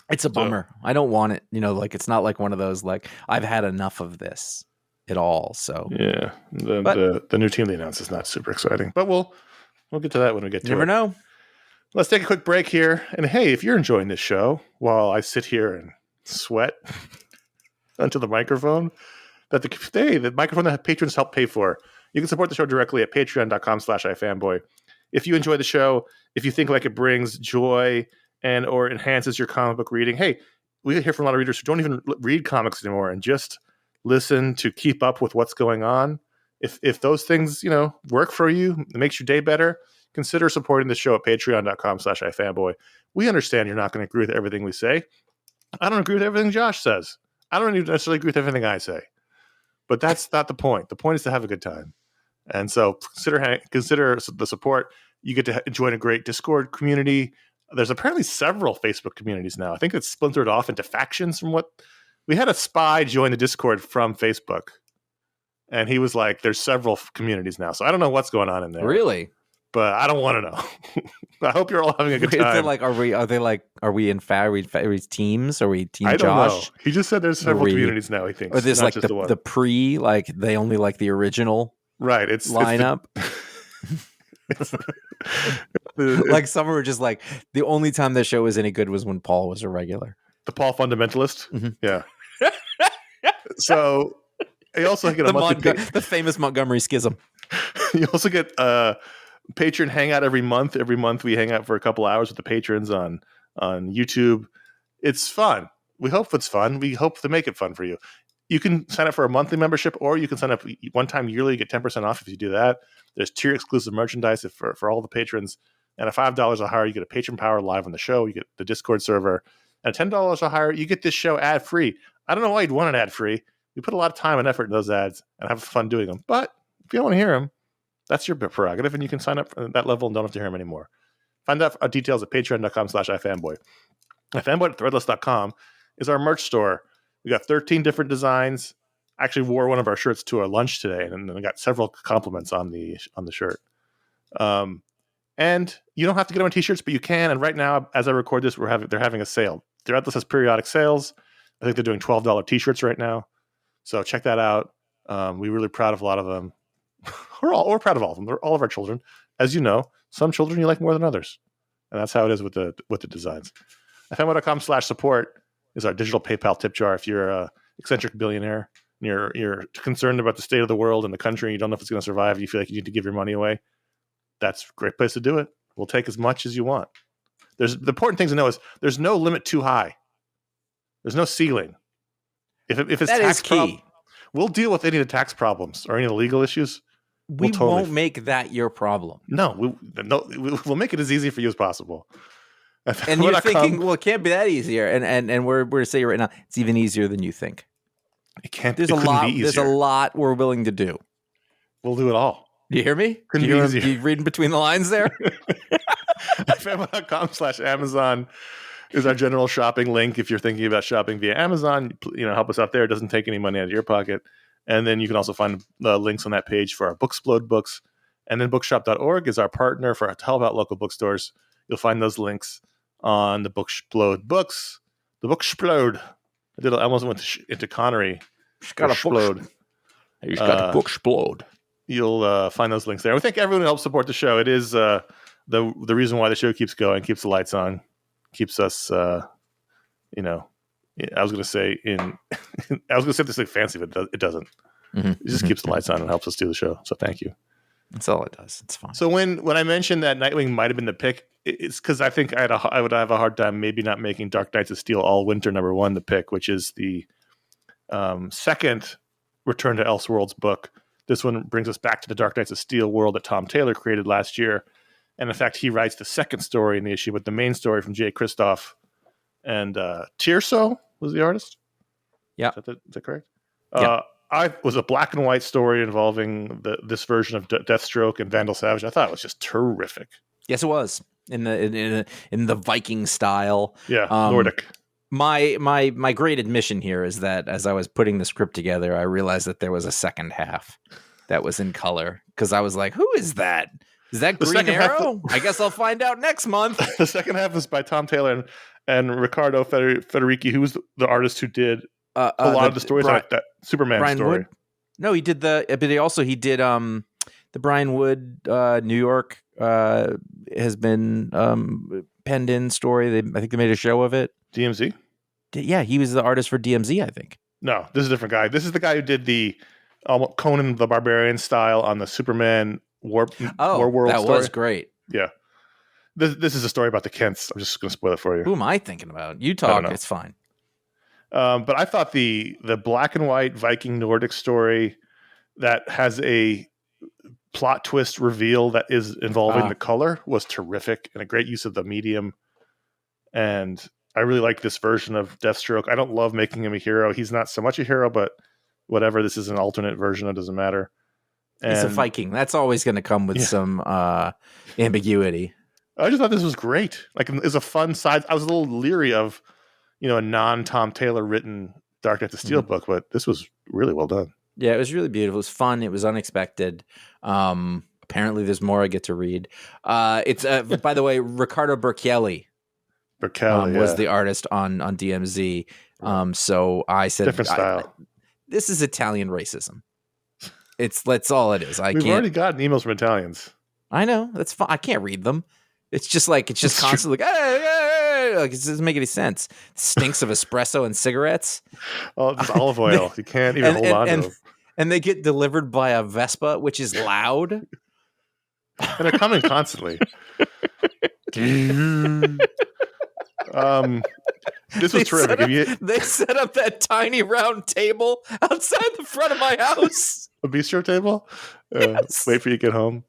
B: It's a bummer. I don't want it, you know, like, it's not like one of those, like, I've had enough of this at all. So
A: yeah, the new team they announced is not super exciting, but we'll get to that when we get to it.
B: Never know.
A: Let's take a quick break here, and hey, if you're enjoying this show while I sit here and sweat onto the microphone that the microphone that patrons help pay for, you can support the show directly at patreon.com/iFanboy. If you enjoy the show, if you think like it brings joy and or enhances your comic book reading, hey, we hear from a lot of readers who don't even read comics anymore and just listen to keep up with what's going on. If those things, you know, work for you, it makes your day better, consider supporting the show at patreon.com/iFanboy. We understand you're not going to agree with everything we say. I don't agree with everything Josh says. I don't even necessarily agree with everything I say. But that's not the point. The point is to have a good time. And so consider the support. You get to join a great Discord community. There's apparently several Facebook communities now. I think it's splintered off into factions from what... We had a spy join the Discord from Facebook, and he was like, there's several communities now. So I don't know what's going on in there.
B: Really?
A: But I don't want to know. I hope you're all having a good time.
B: Are we teams? Are we team
A: I don't
B: Josh?
A: know. He just said there's several communities now, he thinks.
B: Or there's like the pre, like they only like the original lineup. Like some were just like, the only time the show was any good was when Paul was a regular.
A: The Paul Fundamentalist? Mm-hmm. Yeah. So, I also get
B: the famous Montgomery Schism.
A: You also get patron hangout every month. Every month we hang out for a couple hours with the patrons on YouTube. It's fun. We hope it's fun. We hope to make it fun for you. You can sign up for a monthly membership, or you can sign up one time yearly. You get 10% off if you do that. There's tier exclusive merchandise for all the patrons. And at $5 or higher, you get a patron power live on the show. You get the Discord server. And at $10 or higher, you get this show ad free. I don't know why you'd want it ad free. We put a lot of time and effort in those ads and have fun doing them. But if you don't want to hear them, that's your prerogative, and you can sign up for that level and don't have to hear them anymore. Find out details at patreon.com/iFanboy. iFanboy at threadless.com is our merch store. We got 13 different designs. I actually wore one of our shirts to our lunch today, and I got several compliments on the shirt. And you don't have to get them on t-shirts, but you can. And right now, as I record this, they're having a sale. Threadless has periodic sales. I think they're doing $12 t-shirts right now. So check that out. We're really proud of a lot of them. We're proud of all of them. They're all of our children. As you know, some children you like more than others. And that's how it is with the designs. iFanboy.com/support is our digital PayPal tip jar. If you're a eccentric billionaire and you're concerned about the state of the world and the country and you don't know if it's going to survive, you feel like you need to give your money away, that's a great place to do it. We'll take as much as you want. The important thing to know is there's no limit too high. There's no ceiling. If it's
B: that
A: tax
B: is key.
A: We'll deal with any of the tax problems or any of the legal issues.
B: We won't make that your problem.
A: No, we'll make it as easy for you as possible.
B: And you're thinking, well, it can't be that easier. And we're to say right now, it's even easier than you think.
A: It can't.
B: There's a lot we're willing to do.
A: We'll do it all.
B: Do you hear me? You reading between the lines there?
A: iFanboy.com/Amazon is our general shopping link. If you're thinking about shopping via Amazon, help us out there. It doesn't take any money out of your pocket. And then you can also find links on that page for our Booksplode books. And then bookshop.org is our partner to help out local bookstores. You'll find those links on the Booksplode books. The Booksplode. I almost went into Connery.
B: He's got a Booksplode. He's got a Booksplode.
A: You'll find those links there. We thank everyone who helps support the show. It is the reason why the show keeps going, keeps the lights on, keeps us, I was going to say this like fancy, but it doesn't. Mm-hmm. It just keeps the lights on and helps us do the show. So thank you.
B: That's all it does. It's fine.
A: So when I mentioned that Nightwing might have been the pick, it's because I think I would have a hard time maybe not making Dark Knights of Steel Allwinter #1 the pick, which is the second Return to Elseworlds book. This one brings us back to the Dark Knights of Steel world that Tom Taylor created last year. And in fact, he writes the second story in the issue, but the main story from Jay Kristoff and Tierso was the artist.
B: Yeah.
A: Is that correct?
B: Yeah.
A: I was a black and white story involving this version of Deathstroke and Vandal Savage. I thought it was just terrific.
B: Yes, it was in the Viking style.
A: Yeah, Nordic.
B: My great admission here is that as I was putting the script together, I realized that there was a second half that was in color because I was like, "Who is that? Is that Green Arrow?" I guess I'll find out next month.
A: The second half is by Tom Taylor and Riccardo Federici, who was the artist who did a lot of the stories like that Superman
B: Brian
A: story.
B: Wood? No, he did but he did the Brian Wood New York has been penned in story. I think they made a show of it.
A: DMZ?
B: Yeah, he was the artist for DMZ, I think.
A: No, this is a different guy. This is the guy who did the Conan the Barbarian style on the Superman War World
B: that
A: story.
B: Was great.
A: Yeah. This is a story about the Kents. I'm just going to spoil it for you.
B: Who am I thinking about? You talk. It's fine.
A: But I thought the black and white Viking Nordic story that has a plot twist reveal that is involving the color was terrific and a great use of the medium. And I really like this version of Deathstroke. I don't love making him a hero. He's not so much a hero, but whatever. This is an alternate version. It doesn't matter. And
B: he's a Viking. That's always going to come with some ambiguity.
A: I just thought this was great. Like, it's a fun side. I was a little leery of, a non-Tom Taylor written Dark Knight of Steel book, but this was really well done.
B: Yeah, it was really beautiful. It was fun. It was unexpected. Apparently, there's more I get to read. It's by the way, Riccardo Burchielli was the artist on DMZ. So I said,
A: different style.
B: This is Italian racism. That's all it is.
A: We've already gotten emails from Italians.
B: I know. That's fine. I can't read them. It's just constantly like, hey, like, it doesn't make any sense. It stinks of espresso and cigarettes.
A: Oh, it's olive oil. You can't even hold on to them.
B: and they get delivered by a Vespa, which is loud.
A: And they're coming constantly. This was terrific.
B: They set up that tiny round table outside the front of my house.
A: A bistro table?
B: Yes.
A: Wait for you to get home.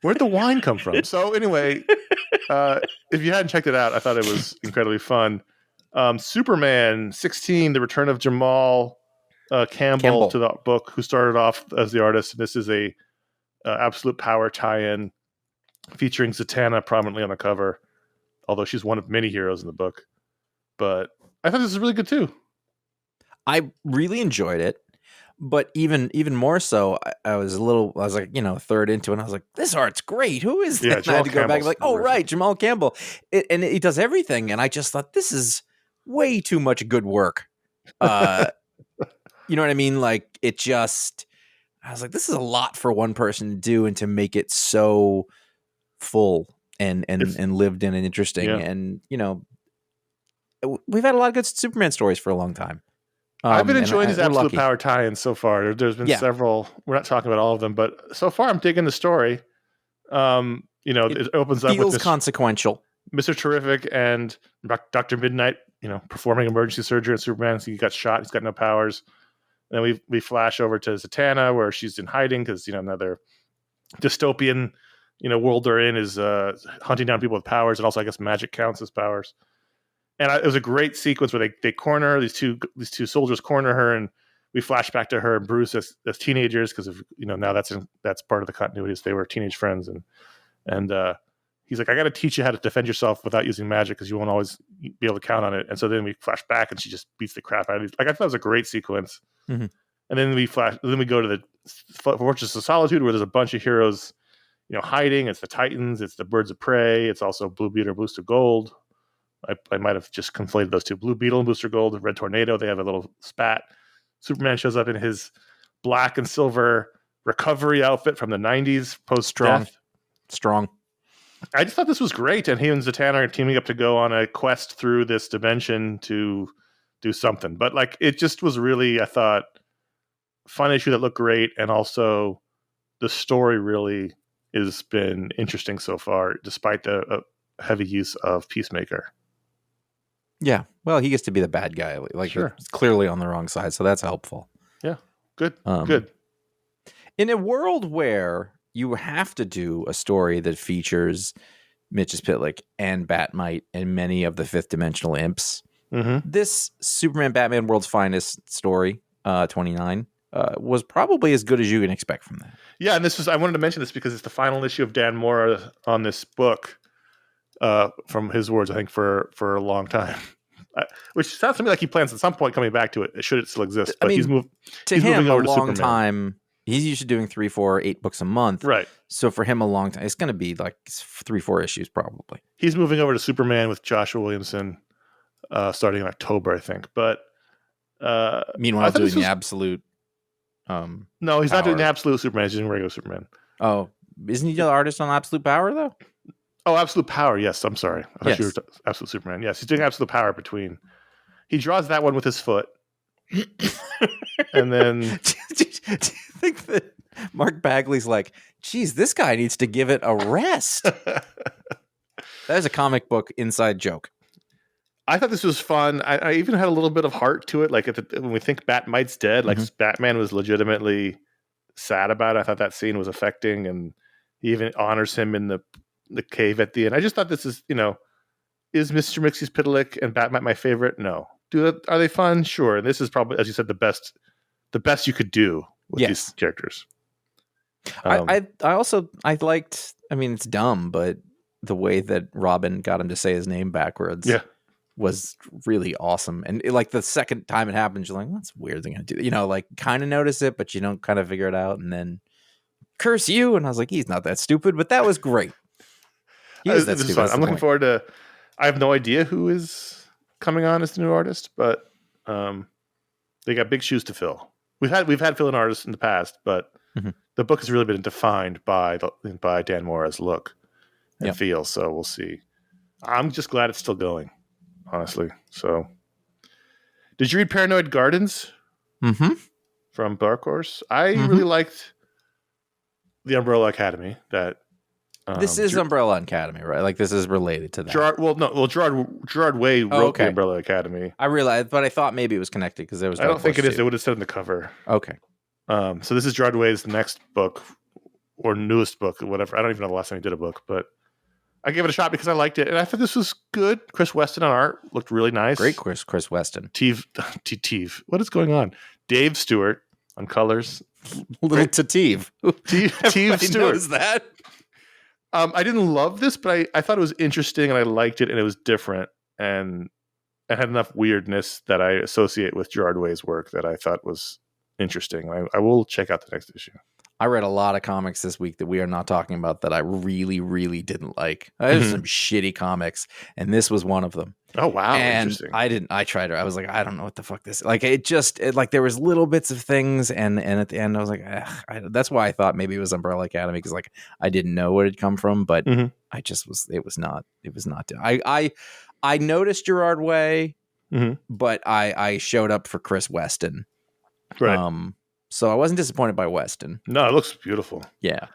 A: Where'd the wine come from? So anyway, if you hadn't checked it out, I thought it was incredibly fun. Superman 16, The Return of Jamal Campbell to the book, who started off as the artist. This is a Absolute Power tie-in featuring Zatanna prominently on the cover, although she's one of many heroes in the book. But I thought this was really good too. I
B: really enjoyed it, but even more so, I was like, third into it, and I was like, this art's great. Who is that?
A: Yeah,
B: and I had to go back and be like, oh,
A: terrific.
B: right, Jamal Campbell. And he does everything, and I just thought, this is way too much good work. You know what I mean? Like, I was like, this is a lot for one person to do, and to make it so full and lived in and interesting. Yeah. And, we've had a lot of good Superman stories for a long time.
A: I've been enjoying these Absolute Power tie-ins so far. There's been several. We're not talking about all of them, but so far I'm digging the story. It opens up with this
B: consequential.
A: Mr. Terrific and Dr. Midnight, performing emergency surgery on Superman. So he got shot. He's got no powers. And then we flash over to Zatanna, where she's in hiding because another dystopian world they're in is hunting down people with powers, and also I guess magic counts as powers. And it was a great sequence where they corner her, these two soldiers corner her, and we flash back to her and Bruce as teenagers, because of now that's part of the continuity, is they were teenage friends, and he's like, I got to teach you how to defend yourself without using magic, because you won't always be able to count on it. And so then we flash back and she just beats the crap out of these. Like, I thought it was a great sequence. Mm-hmm. And then we go to the Fortress of Solitude, where there's a bunch of heroes hiding. It's the Titans, it's the Birds of Prey, it's also Blue Beetle and Booster Gold. I might have just conflated those two. Blue Beetle and Booster Gold, the Red Tornado, they have a little spat. Superman shows up in his black and silver recovery outfit from the 90s post-death.
B: Strong.
A: I just thought this was great, and he and Zatanna are teaming up to go on a quest through this dimension to do something. But it just was really, I thought, fun issue that looked great, and also the story really has been interesting so far, despite the heavy use of Peacemaker.
B: Yeah, well, he gets to be the bad guy. Sure. It's clearly on the wrong side, so that's helpful.
A: Yeah, good. Good.
B: In a world where you have to do a story that features Mitch's Pitlick and Batmite and many of the fifth dimensional imps, this Superman Batman World's Finest story, 29, was probably as good as you can expect from that.
A: Yeah, and I wanted to mention this because it's the final issue of Dan Mora on this book. From his words, I think for a long time, which sounds to me like he plans at some point coming back to it, should it still exist. But he's moving over to Superman.
B: Time. He's used to doing 3, 4, 8 books a month,
A: right? So
B: for him, a long time. It's going to be 3, 4 issues probably.
A: He's moving over to Superman with Joshua Williamson, starting in October, I think. But
B: meanwhile, doing the absolute.
A: No, he's not doing the absolute Superman. He's doing regular Superman.
B: Oh, isn't he the artist on Absolute Power though?
A: Oh, Absolute Power. Yes, I'm sorry. I thought you were Absolute Superman. Yes, he's doing Absolute Power between. He draws that one with his foot, and then.
B: Do you think that Mark Bagley's like, geez, this guy needs to give it a rest? That is a comic book inside joke.
A: I thought this was fun. I even had a little bit of heart to it. When we think Batmite's dead, Batman was legitimately sad about it. I thought that scene was affecting, and he even honors him in the cave at the end. I just thought this is, is Mr. Mxyzptlk and Batmite my favorite? No. Are they fun? Sure. And this is probably, as you said, the best you could do with these characters.
B: I liked, it's dumb, but the way that Robin got him to say his name backwards was really awesome. And the second time it happens, you're like, that's a weird thing to do. Kind of notice it, but you don't kind of figure it out. And then curse you. And I was like, he's not that stupid, but that was great.
A: This is fun. I'm looking forward to. I have no idea who is coming on as the new artist, but they got big shoes to fill. We've had fill-in artists in the past, but the book has really been defined by Dan Mora's look and feel. So we'll see. I'm just glad it's still going, honestly. So, did you read Paranoid Gardens?
B: From
A: from Dark Horse. I
B: Mhm.
A: really liked the Umbrella Academy. That
B: This is Umbrella Academy, right? Like this is related to that.
A: Gerard Way wrote the Umbrella Academy.
B: I realized, but I thought maybe it was connected because there was.
A: I don't think it is. They would have said in the cover.
B: Okay.
A: So this is Gerard Way's next book or newest book, or whatever. I don't even know the last time he did a book, but I gave it a shot because I liked it, and I thought this was good. Chris Weston on art looked really nice.
B: Great, Chris Weston.
A: Teve. What is going on? Dave Stewart on colors.
B: Little Teve.
A: Teve Stewart.
B: Knows that.
A: I didn't love this, but I thought it was interesting, and I liked it, and it was different, and it had enough weirdness that I associate with Gerard Way's work that I thought was interesting. I will check out the next issue.
B: I read a lot of comics this week that we are not talking about that I really, really didn't like. There's some shitty comics, and this was one of them.
A: Oh wow!
B: And
A: interesting.
B: I tried it. I was like, I don't know what the fuck this. Like like there was little bits of things, and at the end I was like, that's why I thought maybe it was Umbrella Academy because like I didn't know where it had come from, but I just was. It was not. I noticed Gerard Way, but I showed up for Chris Weston.
A: Right.
B: So I wasn't disappointed by Weston.
A: No, it looks beautiful.
B: Yeah.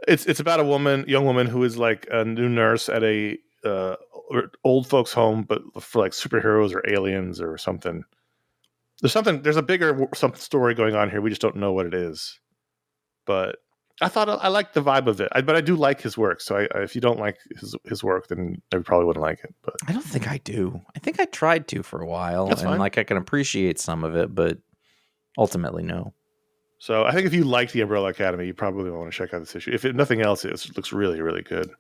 A: It's about a young woman who is like a new nurse at a old folks home, but for like superheroes or aliens or something. There's a bigger story going on here. We just don't know what it is. But I thought I liked the vibe of it. But I do like his work. So if you don't like his work, then I probably wouldn't like it. But
B: I don't think I do. I think I tried to for a while.
A: That's fine.
B: Like I can appreciate some of it, but ultimately no.
A: So I think if you like the Umbrella Academy, you probably want to check out this issue. If nothing else, it looks really, really good.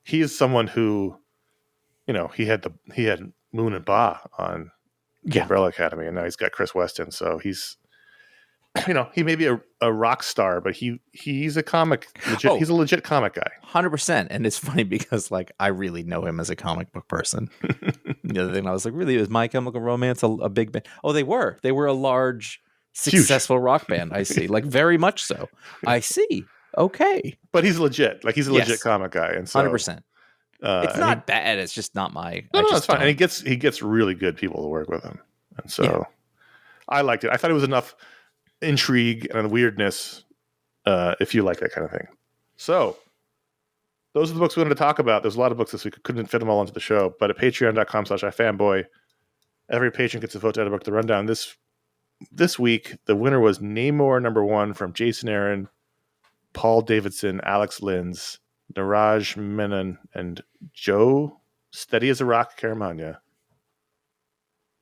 A: He is someone who, he had Moon and Ba on the Umbrella Academy, and now he's got Chris Weston. So he's, he may be a rock star, but he's a comic. He's a legit comic guy.
B: 100%. And it's funny because like I really know him as a comic book person. The other thing I was like, really, is My Chemical Romance a big band? Oh, they were a large, successful rock band. I see. Like very much so. I see. Okay.
A: But he's legit. Like he's a legit comic guy. And so
B: 100%. It's not bad. It's just not my.
A: No, it's fine. And he gets really good people to work with him. And so I liked it. I thought it was enough intrigue and weirdness if you like that kind of thing. So those are the books we wanted to talk about. There's a lot of books this week. Couldn't fit them all into the show. But at patreon.com/ifanboy, every patron gets a vote to add a book to the rundown. This week, the winner was Namor #1 from Jason Aaron, Paul Davidson, Alex Linz, Niraj Menon, and Joe Steady as a Rock Caramagna.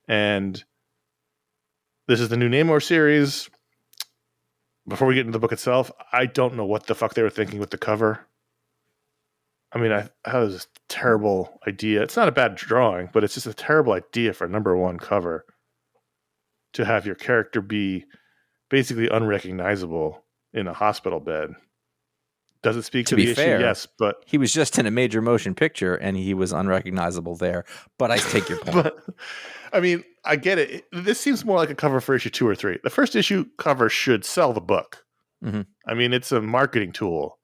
A: And this is the new Namor series. Before we get into the book itself, I don't know what the fuck they were thinking with the cover. I mean, that was a terrible idea. It's not a bad drawing, but it's just a terrible idea for a #1 cover. To have your character be basically unrecognizable in a hospital bed. Does it speak to the issue? Yes, but
B: he was just in a major motion picture and he was unrecognizable there. But I take your point.
A: But, I mean, I get it. This seems more like a cover for issue 2 or 3. The first issue cover should sell the book. I mean, it's a marketing tool.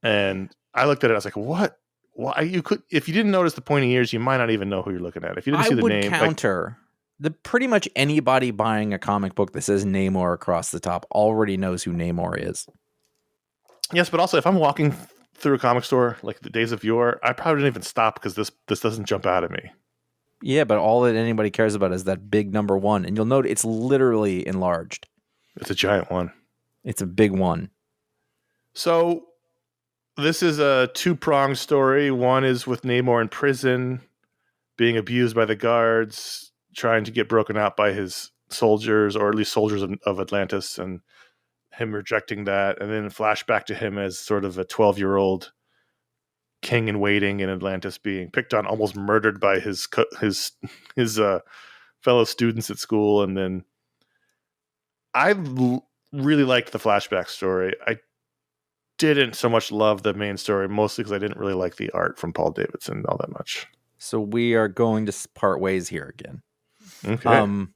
A: And I looked at it, I was like, what? Why you could, if you didn't notice the pointy ears, you might not even know who you're looking at. If you didn't see the name,
B: counter. Pretty much anybody buying a comic book that says Namor across the top already knows who Namor is.
A: Yes, but also if I'm walking through a comic store like the days of yore, I probably didn't even stop because this doesn't jump out at me.
B: Yeah, but all that anybody cares about is that big #1, and you'll note it's literally enlarged.
A: It's a giant one.
B: It's a big one.
A: So this is a 2-pronged story. One is with Namor in prison, being abused by the guards, trying to get broken out by his soldiers, or at least soldiers of Atlantis, and him rejecting that. And then a flashback to him as sort of a 12-year-old king in waiting in Atlantis, being picked on, almost murdered by his fellow students at school. And then I really liked the flashback story. I didn't so much love the main story, mostly because I didn't really like the art from Paul Davidson all that much.
B: So we are going to part ways here again.
A: Okay.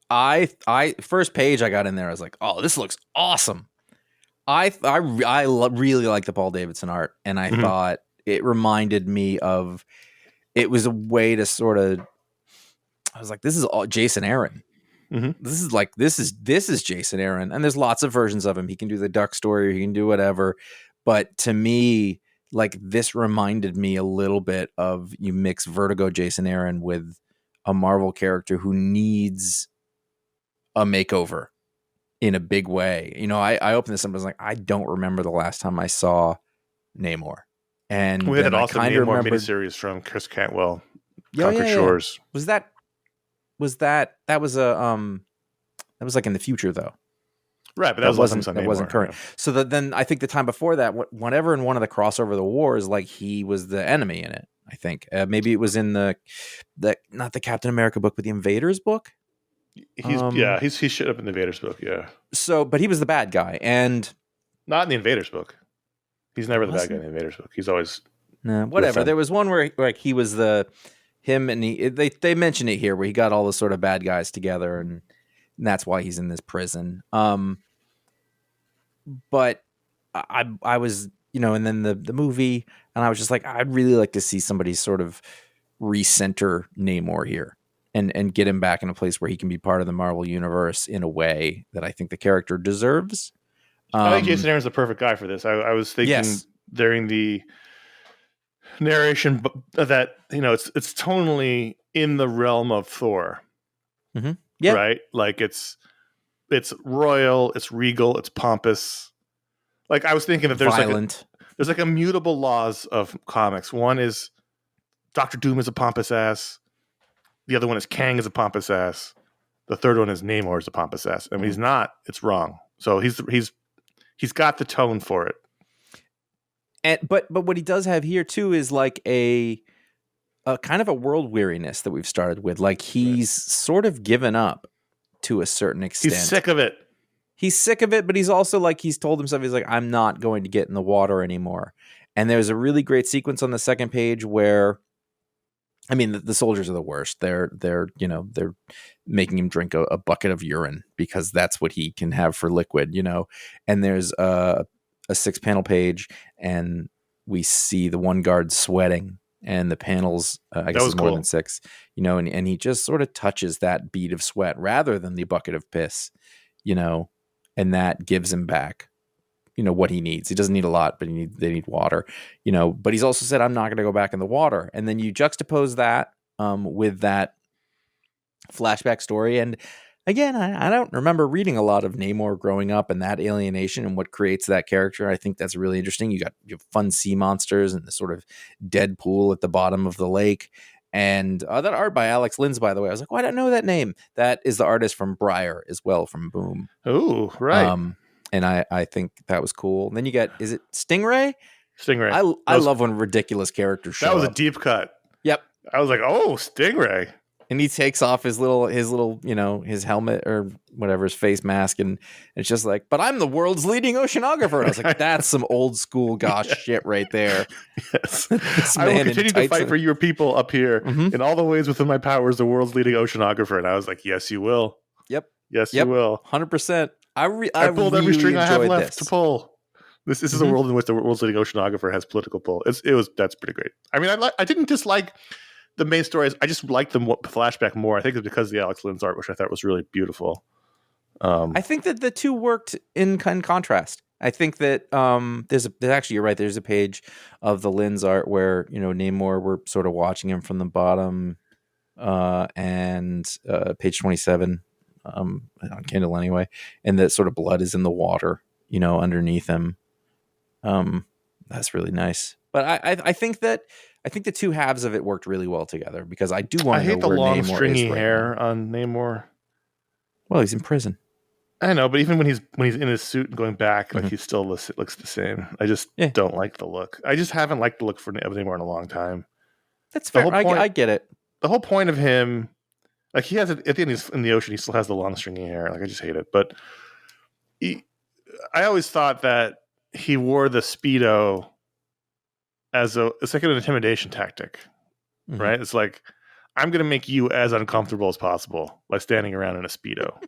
B: I first page I got in there, I was like, oh, this looks awesome. I really like the Paul Davidson art, and I thought it reminded me of, it was a way to sort of, I was like, this is all Jason Aaron.
A: Mm-hmm.
B: This is Jason Aaron, and there's lots of versions of him. He can do the duck story, or he can do whatever. But to me, like, this reminded me a little bit of, you mix Vertigo Jason Aaron with a Marvel character who needs a makeover in a big way. You know, I opened this up and was like, I don't remember the last time I saw Namor. And
A: We had
B: then
A: an
B: I
A: awesome
B: kind of
A: Namor
B: remembered
A: miniseries from Chris Cantwell,
B: Yeah,
A: Conquered
B: yeah.
A: Shores.
B: that was like in the future though.
A: Right, but that
B: wasn't current.
A: Yeah.
B: So then I think the time before that, whenever in one of the crossover of the wars, like, he was the enemy in it. I think maybe it was in the not the Captain America book, but the Invaders book.
A: He showed up in the Invaders book. Yeah.
B: So, but he was the bad guy, and
A: Not in the Invaders book. He's never the bad guy
B: Wasn't?
A: in the Invaders book. He's always
B: whatever. There was one where, like, he was him, and they mention it here, where he got all the sort of bad guys together, and that's why he's in this prison. But I was, and then the movie, and I was just like, I'd really like to see somebody sort of recenter Namor here and get him back in a place where he can be part of the Marvel universe in a way that I think the character deserves.
A: I think Jason Aaron's the perfect guy for this. I was thinking during the narration that, it's tonally in the realm of Thor.
B: Mm-hmm. Yeah.
A: Right? Like, it's royal, it's regal, it's pompous. Like, I was thinking that there's
B: violent.
A: There's like immutable laws of comics. One is Doctor Doom is a pompous ass. The other one is Kang is a pompous ass. The third one is Namor is a pompous ass. And when he's not, it's wrong. So he's got the tone for it.
B: And but what he does have here too is like a kind of a world weariness that we've started with. Like, he's sort of given up to a certain extent.
A: He's sick of it.
B: He's sick of it, but he's also like, he's told himself, he's like, I'm not going to get in the water anymore. And there's a really great sequence on the second page where, I mean, the soldiers are the worst. They're making him drink a bucket of urine because that's what he can have for liquid, And there's a 6-panel page, and we see the one guard sweating, and the panels, I guess it's more than 6, and he just sort of touches that bead of sweat rather than the bucket of piss, and that gives him back, what he needs. He doesn't need a lot, but they need water, but he's also said, I'm not going to go back in the water. And then you juxtapose that with that flashback story. And again, I don't remember reading a lot of Namor growing up and that alienation and what creates that character. I think that's really interesting. You have fun sea monsters and the sort of dead pool at the bottom of the lake. And that art by Alex Linz, by the way, I was like, I don't know that name. That is the artist from Briar as well, from Boom.
A: Oh, right.
B: And I think that was cool. And then you got, is it Stingray?
A: Stingray.
B: I love when ridiculous characters show up.
A: That was a deep cut.
B: Yep.
A: I was like, oh, Stingray.
B: And he takes off his little, his helmet or whatever, his face mask. And it's just like, but I'm the world's leading oceanographer. And I was like, that's some old school shit right there.
A: Yes. I will continue to fight for your people up here in all the ways within my powers, the world's leading oceanographer. And I was like, yes, you will.
B: Yep.
A: Yes, you will.
B: 100%. I
A: pulled every string I have left to pull. This is a world in which the world's leading oceanographer has political pull. That's pretty great. I mean, I didn't dislike the main stories. I just liked the flashback more. I think it's because of the Alex Linz art, which I thought was really beautiful.
B: I think that the two worked in contrast. I think that there's actually, you're right. There's a page of the Linz art where Namor, we're sort of watching him from the bottom, and page 27 on Kindle anyway, and that sort of blood is in the water, underneath him. That's really nice. But I think the two halves of it worked really well together, because I do want to know where Namor is. I hate the long stringy hair
A: on Namor.
B: Well, he's in prison.
A: I know, but even when he's in his suit and going back, like he still looks the same. I just don't like the look. I just haven't liked the look of Namor in a long time.
B: That's fair. I get it.
A: The whole point of him, like, he has it at the end, he's in the ocean, he still has the long stringy hair. Like, I just hate it. But I always thought that he wore the Speedo it's like an intimidation tactic, right? It's like, I'm going to make you as uncomfortable as possible by standing around in a Speedo.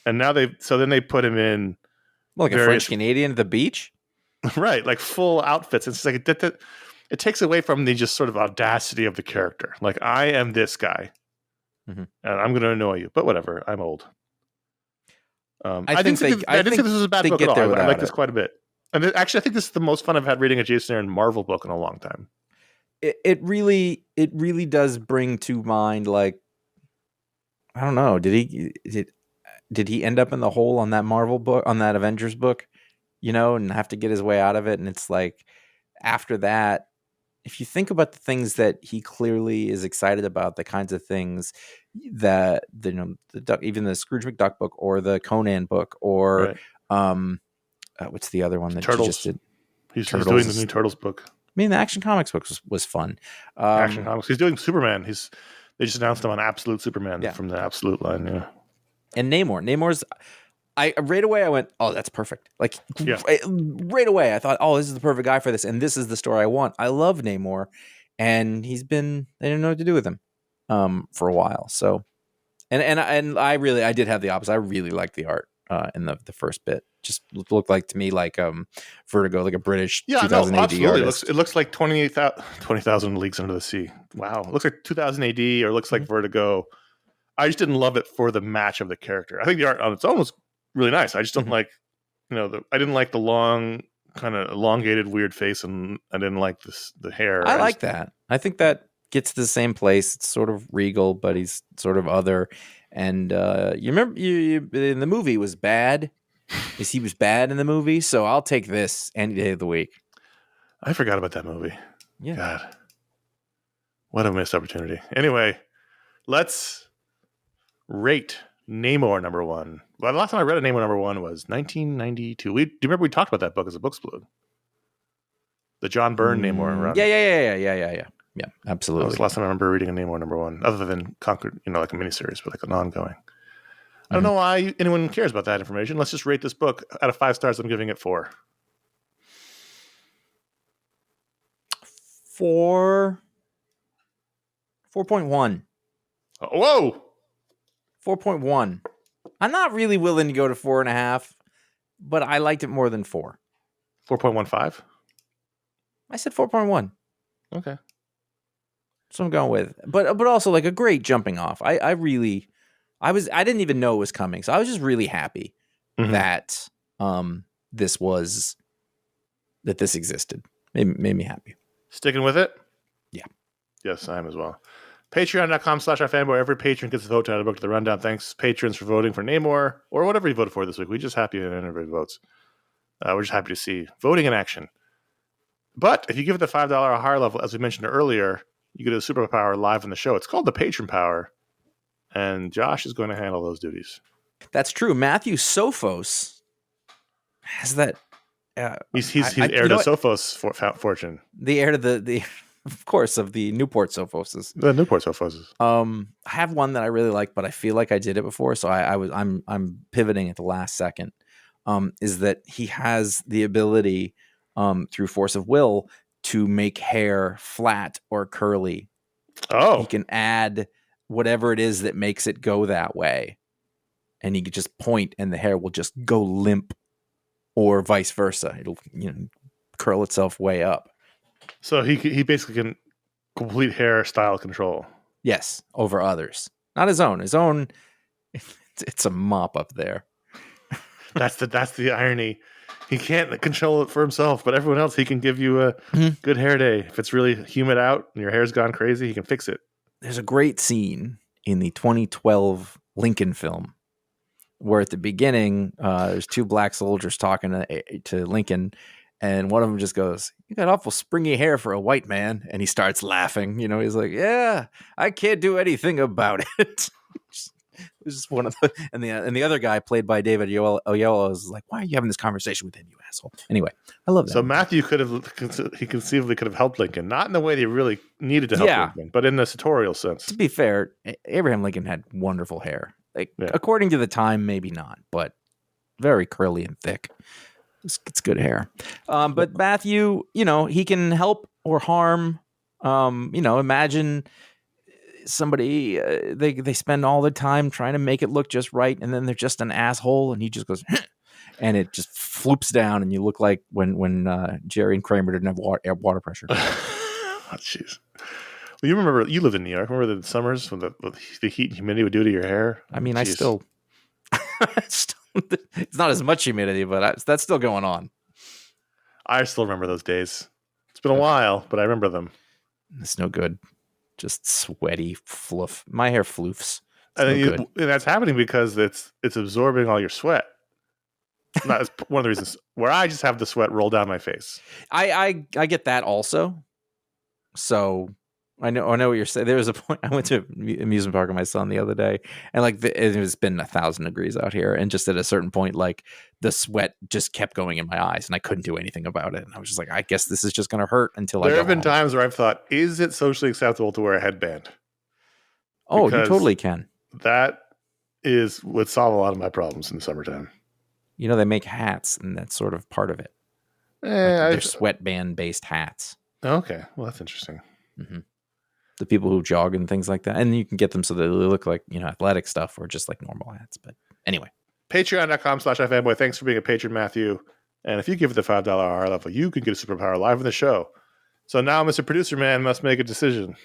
A: And now then they put him in
B: like a French Canadian at the beach,
A: right? Like full outfits. It's like it takes away from the just sort of audacity of the character. Like, I am this guy,
B: Mhm.
A: And I'm going to annoy you, but whatever. I'm old.
B: I
A: didn't think this was a bad book at all. I like this quite a bit. And actually, I think this is the most fun I've had reading a Jason Aaron Marvel book in a long time.
B: It really does bring to mind, like, I don't know, did he end up in the hole on that Marvel book, on that Avengers book, and have to get his way out of it? And it's like, after that, if you think about the things that he clearly is excited about, the kinds of things that even the Scrooge McDuck book or the Conan book or what's the other one that
A: Turtles.
B: he just did?
A: He's doing the new Turtles book.
B: I mean, the Action Comics book was fun.
A: Action Comics. He's doing Superman. They just announced him on Absolute Superman from the Absolute line. Yeah.
B: And Namor's. Right away I went, oh, that's perfect. Like, right away I thought, oh, this is the perfect guy for this, and this is the story I want. I love Namor, and they didn't know what to do with him for a while. So, and I did have the opposite. I really liked the art in the first bit. Just looked like to me like Vertigo, like a British 2000 AD artist.
A: It looks like 20,000 Leagues Under the Sea. Wow, it looks like 2000 AD, or it looks like Vertigo. I just didn't love it for the match of the character. I think the art on its own was really nice. I just don't like, I didn't like the long, kind of elongated, weird face, and I didn't like the hair.
B: I like that. I think that gets to the same place. It's sort of regal, but he's sort of other. And you remember, in the movie, it was bad. He was bad in the movie, so I'll take this any day of the week.
A: I forgot about that movie.
B: Yeah.
A: God, what a missed opportunity. Anyway, let's rate Namor number 1. Well, the last time I read a Namor number 1 was 1992. Do you remember we talked about that book as a book split? The John Byrne Namor run.
B: Yeah, absolutely.
A: That was the last time I remember reading a Namor number 1, other than Conquered, like a miniseries, but like an ongoing. I don't know why anyone cares about that information. Let's just rate this book. Out of 5 stars, I'm giving it 4.
B: 4.1.
A: Whoa!
B: 4.1. I'm not really willing to go to 4.5, but I liked it more than 4.
A: 4.15?
B: I said 4.1.
A: Okay.
B: That's what I'm going with. But also like a great jumping off. I didn't even know it was coming, so I was just really happy that this existed. Made me happy.
A: Sticking with it?
B: Yeah.
A: Yes, I am as well. Patreon.com/iFanboy. Every patron gets a vote to add a book to the rundown. Thanks, patrons, for voting for Namor or whatever you voted for this week. We're just happy that everybody votes. We're just happy to see voting in action. But if you give it the $5 or higher level, as we mentioned earlier, you get a superpower live in the show. It's called the Patron Power, and Josh is going to handle those duties.
B: That's true. Matthew Sophos has that.
A: He's heir to Sophos' fortune.
B: The heir to the of course, of the Newport Sophoses.
A: The Newport Sophoses.
B: I have one that I really like, but I feel like I did it before, so I'm pivoting at the last second. Is that he has the ability through force of will to make hair flat or curly.
A: Oh.
B: He can add whatever it is that makes it go that way. And he could just point and the hair will just go limp, or vice versa. It'll curl itself way up.
A: So he basically can complete hairstyle control.
B: Yes, over others. Not his own. His own, it's a mop up there.
A: That's the irony. He can't control it for himself, but everyone else, he can give you a good hair day. If it's really humid out and your hair's gone crazy, he can fix it.
B: There's a great scene in the 2012 Lincoln film where at the beginning, there's 2 black soldiers talking to Lincoln, and one of them just goes, "You got awful springy hair for a white man." And he starts laughing. He's like, "Yeah, I can't do anything about it." It was just one of the, and the other guy, played by David Oyelowo, was like, "Why are you having this conversation with him, you asshole?" Anyway, I love that.
A: So Matthew conceivably could have helped Lincoln, not in the way they really needed to help Lincoln, but in the sartorial sense.
B: To be fair, Abraham Lincoln had wonderful hair. According to the time, maybe not, but very curly and thick. It's good hair. But Matthew, he can help or harm. Imagine somebody, they spend all their time trying to make it look just right, and then they're just an asshole, and he just goes, and it just floops down, and you look like when Jerry and Kramer didn't have water pressure.
A: Oh, jeez. Well, you lived in New York. Remember the summers when the heat and humidity would do to your hair?
B: I mean,
A: Jeez.
B: it's not as much humidity, but that's still going on.
A: I still remember those days. It's been a while, but I remember them.
B: It's no good. Just sweaty fluff. My hair floofs.
A: And that's happening because it's absorbing all your sweat. That's one of the reasons where I just have the sweat roll down my face.
B: I get that also. So I know what you're saying. There was a point I went to an amusement park with my son the other day, and like it has been 1,000 degrees out here, and just at a certain point, like the sweat just kept going in my eyes, and I couldn't do anything about it. And I was just like, I guess this is just going to hurt until I go
A: There have been
B: home.
A: times where I've thought, is it socially acceptable to wear a headband?
B: Oh,
A: Because
B: you totally can.
A: That would solve a lot of my problems in the summertime.
B: You know, they make hats, and that's sort of part of it. They're sweatband based hats.
A: Okay, well, that's interesting.
B: Mm-hmm. The people who jog and things like that, and you can get them so they look like, you know, athletic stuff or just like normal hats. But anyway,
A: Patreon.com/iFanboy. Thanks for being a patron, Matthew. And if you give it the $5 hour level, you can get a superpower live on the show. So now, Mr. Producer Man must make a decision.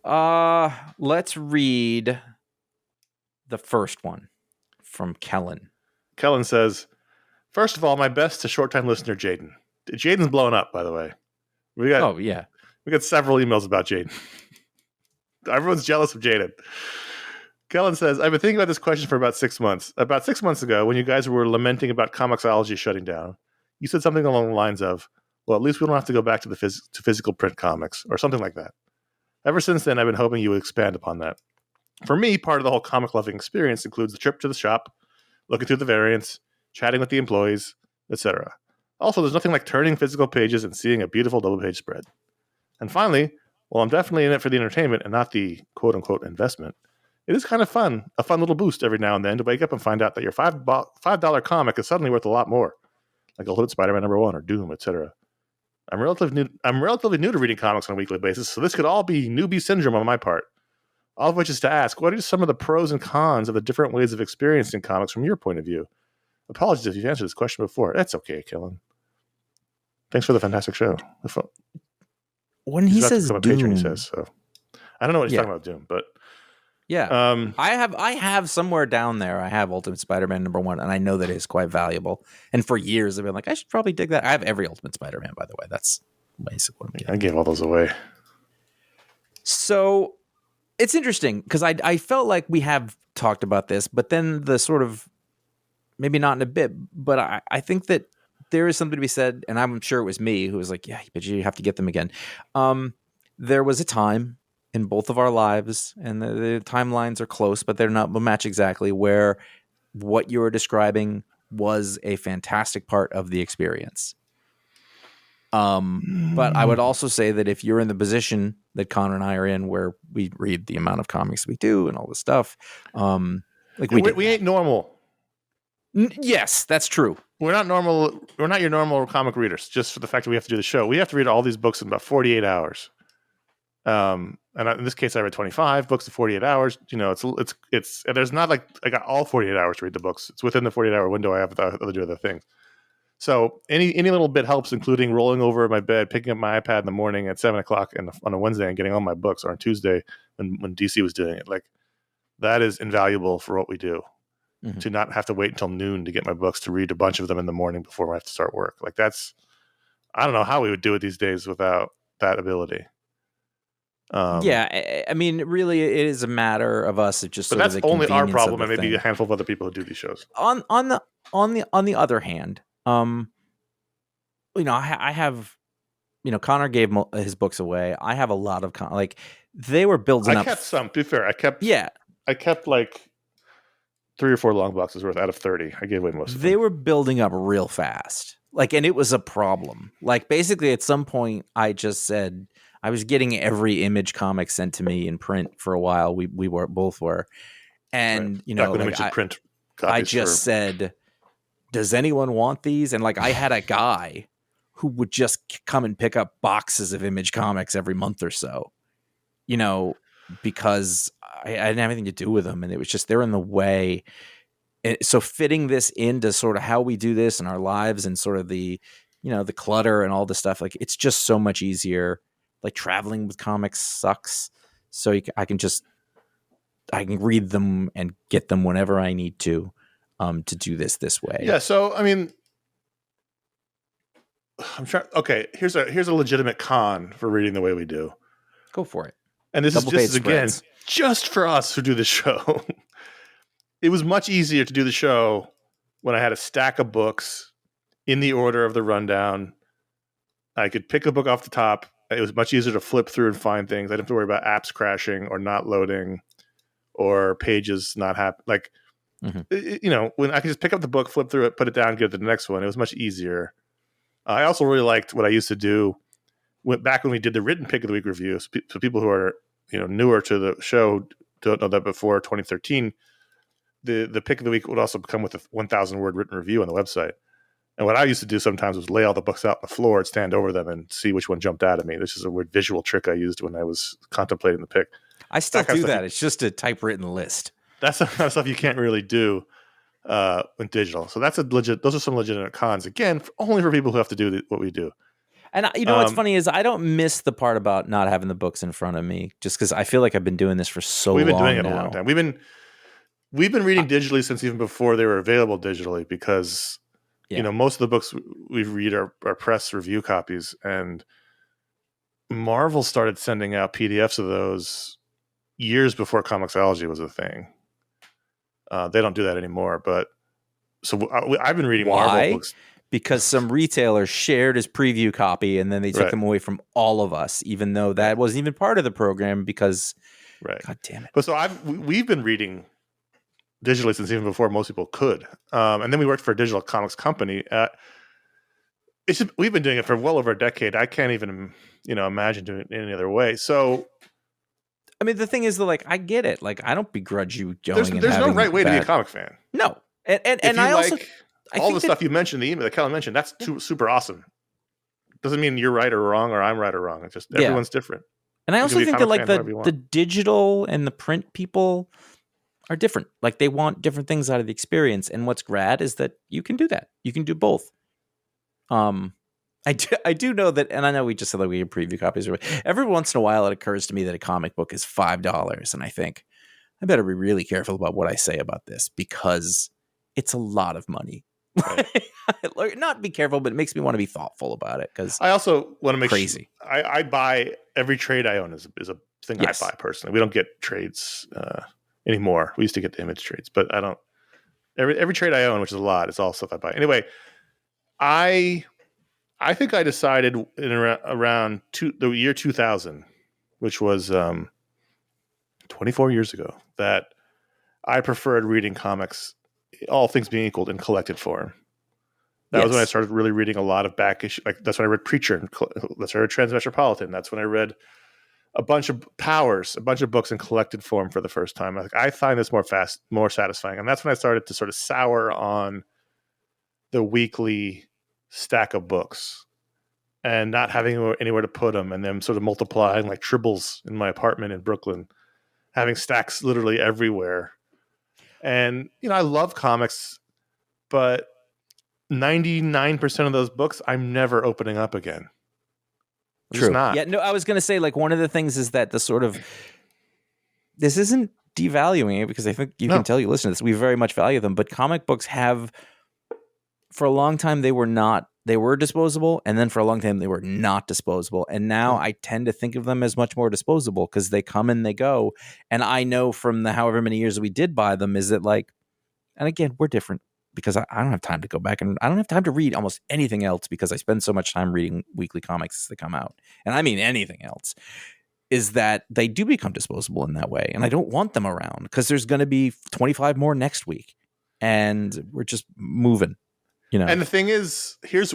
B: Let's read the first one from Kellen.
A: Kellen says, first of all, my best to short-time listener, Jayden. Jayden's blowing up, by the way. We got several emails about Jayden. Everyone's jealous of Jayden. Kellen says, I've been thinking about this question for about 6 months. About 6 months ago, when you guys were lamenting about Comixology shutting down, you said something along the lines of, well, at least we don't have to go back to to physical print comics, or something like that. Ever since then, I've been hoping you would expand upon that. For me, part of the whole comic-loving experience includes the trip to the shop, looking through the variants, chatting with the employees, etc. Also, there's nothing like turning physical pages and seeing a beautiful double-page spread. And finally, while I'm definitely in it for the entertainment and not the quote-unquote investment, it is kind of fun, a fun little boost every now and then to wake up and find out that your $5 comic is suddenly worth a lot more, like Ultimate Spider-Man #1 or Doom, etc. I'm relatively new to reading comics on a weekly basis, so this could all be newbie syndrome on my part. All of which is to ask, what are some of the pros and cons of the different ways of experiencing comics from your point of view? Apologies if you've answered this question before. That's okay, Kellen. Thanks for the fantastic show.
B: When he says Doom,
A: patron, he says so. I don't know what he's talking about Doom, but
B: yeah, I have somewhere down there. I have Ultimate Spider-Man #1, and I know that it's quite valuable. And for years, I've been like, I should probably dig that. I have every Ultimate Spider-Man, by the way. That's basically what I'm getting.
A: I gave all those away.
B: So it's interesting because I felt like we have talked about this, but then the sort of maybe not in a bit, but I think that there is something to be said, and I'm sure it was me who was like, yeah, but you have to get them again. There was a time in both of our lives, and the timelines are close, but they're not match exactly, where what you were describing was a fantastic part of the experience. But I would also say that if you're in the position that Connor and I are in, where we read the amount of comics we do and all this stuff, like we
A: ain't normal.
B: Yes, that's true.
A: We're not normal. We're not your normal comic readers. Just for the fact that we have to do the show, we have to read all these books in about 48 hours. And in this case, I read 25 books in 48 hours. You know, it's there's not like I got all 48 hours to read the books. It's within the 48-hour window I have to do other things. So any little bit helps, including rolling over in my bed, picking up my iPad in the morning at 7:00 on a Wednesday and getting all my books, or on Tuesday when DC was doing it. Like, that is invaluable for what we do. Mm-hmm. To not have to wait until noon to get my books, to read a bunch of them in the morning before I have to start work. Like, I don't know how we would do it these days without that ability.
B: Yeah, I mean, really, it is a matter of us. It just,
A: but
B: sort
A: that's
B: of the
A: only our problem, and
B: thing.
A: maybe a handful of other people who do these shows.
B: On the other hand, you know, I have, you know, Connor gave his books away. I have a lot of like they were building up.
A: I kept some. To be fair, I kept like 3 or 4 long boxes worth out of 30. I gave away most of them.
B: They were building up real fast. Like, and it was a problem. Like, basically at some point I just said, I was getting every Image comic sent to me in print for a while. We both were. And, right. You know, like
A: print
B: I just said, does anyone want these? And like, I had a guy who would just come and pick up boxes of Image comics every month or so, you know, because I didn't have anything to do with them, and it was just, they're in the way. And so fitting this into sort of how we do this in our lives and sort of the, you know, the clutter and all the stuff, like, it's just so much easier like traveling with comics sucks. So I can read them and get them whenever I need to do this way.
A: Yeah. So, I mean, I'm trying. Okay. Here's a legitimate con for reading the way we do.
B: Go for it.
A: And this
B: Double
A: is
B: page
A: again,
B: spreads.
A: just for us who do the show. It was much easier to do the show when I had a stack of books in the order of the rundown. I could pick a book off the top. It was much easier to flip through and find things. I didn't have to worry about apps crashing or not loading or pages not happening. Like, when I could just pick up the book, flip through it, put it down, get to the next one. It was much easier. I also really liked what I used to do back when we did the written pick of the week review. So people who are newer to the show don't know that before 2013, the pick of the week would also come with a 1,000 word written review on the website. And what I used to do sometimes was lay all the books out on the floor and stand over them and see which one jumped out at me. This is a weird visual trick I used when I was contemplating the pick.
B: I still do that. It's just a typewritten list.
A: That's the kind of stuff you can't really do in digital. So those are some legitimate cons. Again, only for people who have to do what we do.
B: And what's funny is I don't miss the part about not having the books in front of me, just because I feel like I've been doing this for so long.
A: We've been doing it
B: now.
A: a long time. We've been reading digitally since even before they were available digitally, because most of the books we read are press review copies, and Marvel started sending out PDFs of those years before Comixology was a thing. They don't do that anymore, but so I've been reading Marvel books.
B: Because some retailer shared his preview copy and then they took them away from all of us, even though that wasn't even part of the program because, God damn it.
A: But so we've been reading digitally since even before most people could. And then we worked for a digital comics company. We've been doing it for well over a decade. I can't even, imagine doing it any other way. So,
B: I mean, the thing is, I get it. Like, I don't begrudge you going.
A: There's no right way to be a comic fan.
B: No, and I also
A: all the stuff you mentioned, the email that Kellen mentioned, that's super awesome. Doesn't mean you're right or wrong, or I'm right or wrong. It's just everyone's different.
B: And I also think that the digital and the print people are different. Like, they want different things out of the experience. And what's rad is that you can do that. You can do both. I do know that, and I know we just said that we have preview copies. Every once in a while, it occurs to me that a comic book is $5, and I think I better be really careful about what I say about this because it's a lot of money. Right. Not be careful, but it makes me want to be thoughtful about it because
A: I also want to make
B: crazy.
A: Sure, I buy every trade I own is a thing I buy personally. We don't get trades anymore. We used to get the image trades, but I don't. Every trade I own, which is a lot, is all stuff I buy. Anyway, I think I decided in around the year 2000, which was 24 years ago, that I preferred reading comics, all things being equal, in collected form. That was when I started really reading a lot of back issue. Like, that's when I read Preacher. That's when I read Transmetropolitan. That's when I read a bunch of Powers, a bunch of books in collected form for the first time. I find this more satisfying. And that's when I started to sort of sour on the weekly stack of books and not having anywhere to put them, and them sort of multiplying like tribbles in my apartment in Brooklyn, having stacks literally everywhere. And, I love comics, but 99% of those books I'm never opening up again.
B: True.
A: Not.
B: Yeah, no, I was going to say, one of the things is that this isn't devaluing it, because I think you can tell you listen to this. We very much value them, but comic books have, for a long time, they were disposable, and then for a long time they were not disposable. And now I tend to think of them as much more disposable because they come and they go. And I know from the however many years we did buy them is that and again, we're different because I don't have time to go back, and I don't have time to read almost anything else because I spend so much time reading weekly comics as they come out. And I mean anything else, is that they do become disposable in that way. And I don't want them around because there's going to be 25 more next week and we're just moving.
A: And the thing is, here's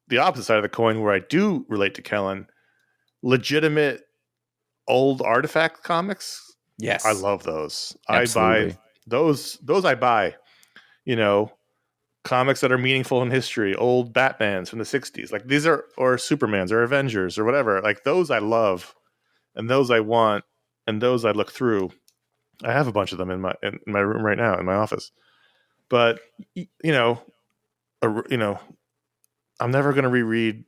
A: the opposite side of the coin where I do relate to Kellen. Legitimate old artifact comics.
B: Yes.
A: I love those.
B: Absolutely.
A: I buy those I buy. Comics that are meaningful in history, old Batmans from the 60s. Like, these are, or Supermans or Avengers or whatever. Like, those I love and those I want and those I look through. I have a bunch of them in my room right now in my office. But I'm never going to reread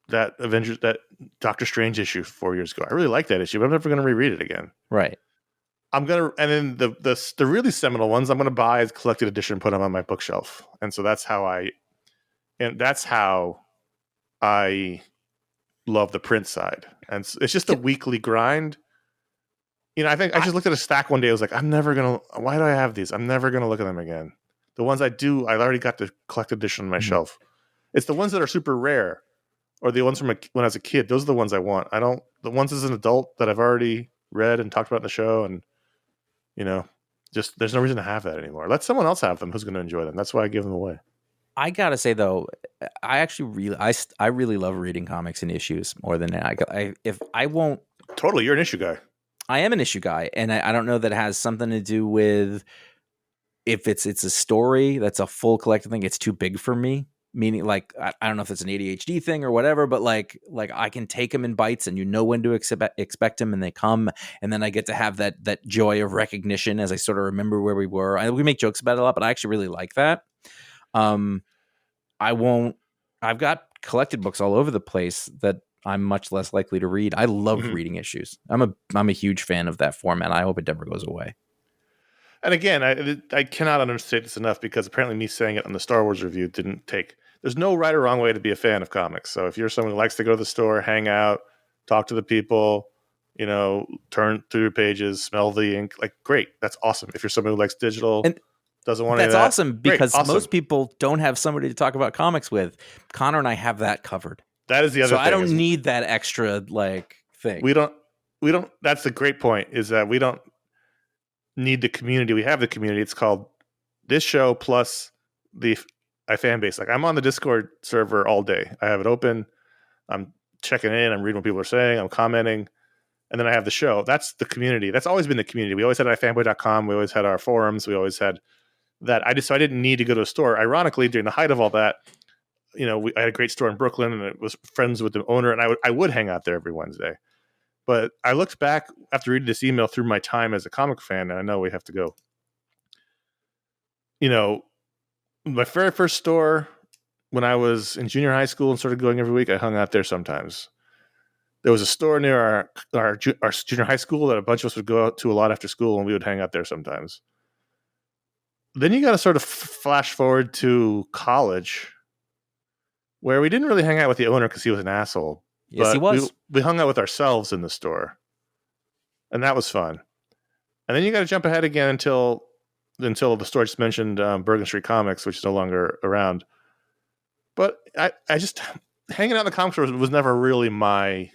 A: that Doctor Strange issue 4 years ago. I really like that issue, but I'm never going to reread it again.
B: Right.
A: And then the really seminal ones I'm going to buy as collected edition, put them on my bookshelf, and so that's how I love the print side, and it's just a weekly grind. I think I just looked at a stack one day. I was like, why do I have these? I'm never gonna look at them again. The ones I do, I already got the collected edition on my shelf. It's the ones that are super rare, or the ones from when I was a kid. Those are the ones I want. I don't the ones as an adult that I've already read and talked about in the show, and just there's no reason to have that anymore. Let someone else have them who's going to enjoy them. That's why I give them away.
B: I gotta say though, I actually really love reading comics and issues more than
A: Totally, you're an issue guy.
B: I am an issue guy, and I don't know that it has something to do with if it's a story that's a full collective thing. It's too big for me. Meaning, like, I don't know if it's an ADHD thing or whatever, but like I can take them in bites, and when to expect them, and they come, and then I get to have that joy of recognition as I sort of remember where we were. We make jokes about it a lot, but I actually really like that. I've got collected books all over the place that I'm much less likely to read. I love reading issues. I'm a huge fan of that format. I hope it never goes away.
A: And again, I cannot understate this enough, because apparently me saying it on the Star Wars review didn't take. There's no right or wrong way to be a fan of comics. So if you're someone who likes to go to the store, hang out, talk to the people, turn through pages, smell the ink, like, great, that's awesome. If you're someone who likes digital, doesn't want
B: that's
A: that,
B: awesome, because most people don't have somebody to talk about comics with. Connor and I have that covered.
A: That is the other thing.
B: So I don't need that extra thing.
A: We don't. That's the great point, is that we don't need the community. We have the community. It's called this show plus the iFanbase. Like, I'm on the Discord server all day. I have it open. I'm checking in. I'm reading what people are saying. I'm commenting. And then I have the show. That's the community. That's always been the community. We always had iFanboy.com. We always had our forums. We always had that. So I didn't need to go to a store. Ironically, during the height of all that, I had a great store in Brooklyn, and I was friends with the owner, and I would hang out there every Wednesday. But I looked back after reading this email through my time as a comic fan, and I know we have to go. My very first store when I was in junior high school and started going every week, I hung out there sometimes. There was a store near our junior high school that a bunch of us would go out to a lot after school, and we would hang out there sometimes. Then you got to sort of flash forward to college, where we didn't really hang out with the owner because he was an asshole.
B: Yes,
A: but
B: he was.
A: We hung out with ourselves in the store, and that was fun. And then you got to jump ahead again until the store just mentioned Bergen Street Comics, which is no longer around. But I just hanging out in the comic store was never really my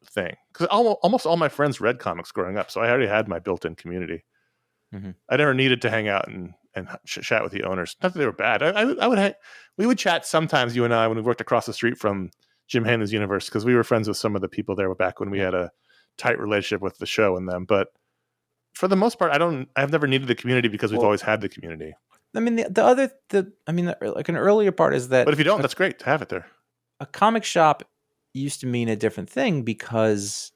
A: thing, because almost all my friends read comics growing up, so I already had my built-in community. I never needed to hang out and chat with the owners. Not that they were bad. We would chat sometimes, you and I, when we worked across the street from Jim Hannon's universe, because we were friends with some of the people there back when we had a tight relationship with the show and them. But for the most part, I've never needed the community, because we've always had the community.
B: I mean, like an earlier part is that.
A: But if you don't, that's great to have it there.
B: A comic shop used to mean a different thing, because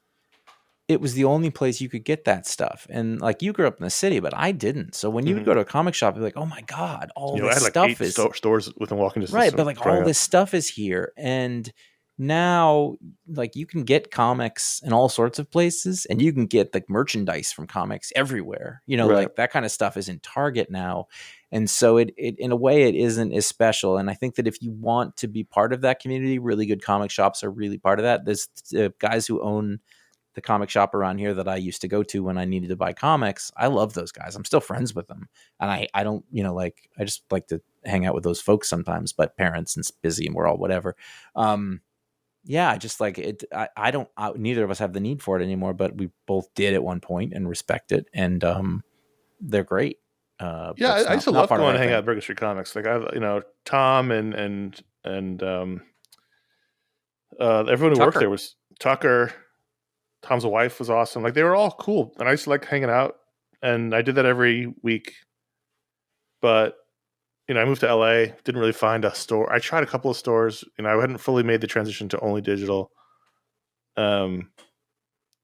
B: it was the only place you could get that stuff. And like, you grew up in the city, but I didn't. So when you would go to a comic shop, you're like, oh my God, all this stuff is
A: stores within walking distance.
B: Right. But like, all this stuff is here. And now, like, you can get comics in all sorts of places, and you can get like merchandise from comics everywhere. Like that kind of stuff is in Target now. And so it in a way, it isn't as special. And I think that if you want to be part of that community, really good comic shops are really part of that. There's guys who own the comic shop around here that I used to go to when I needed to buy comics. I love those guys. I'm still friends with them. And I don't, I just like to hang out with those folks sometimes, but parents and busy, and we're all whatever. Yeah, just like it, neither of us have the need for it anymore, but we both did at one point and respect it. And they're great.
A: I used to love going to hang out at Bergen Street Comics. Like, Tom and everyone who worked there was Tucker. Tom's wife was awesome. Like, they were all cool, and I used to like hanging out, and I did that every week. But I moved to LA, didn't really find a store. I tried a couple of stores. I hadn't fully made the transition to only digital. And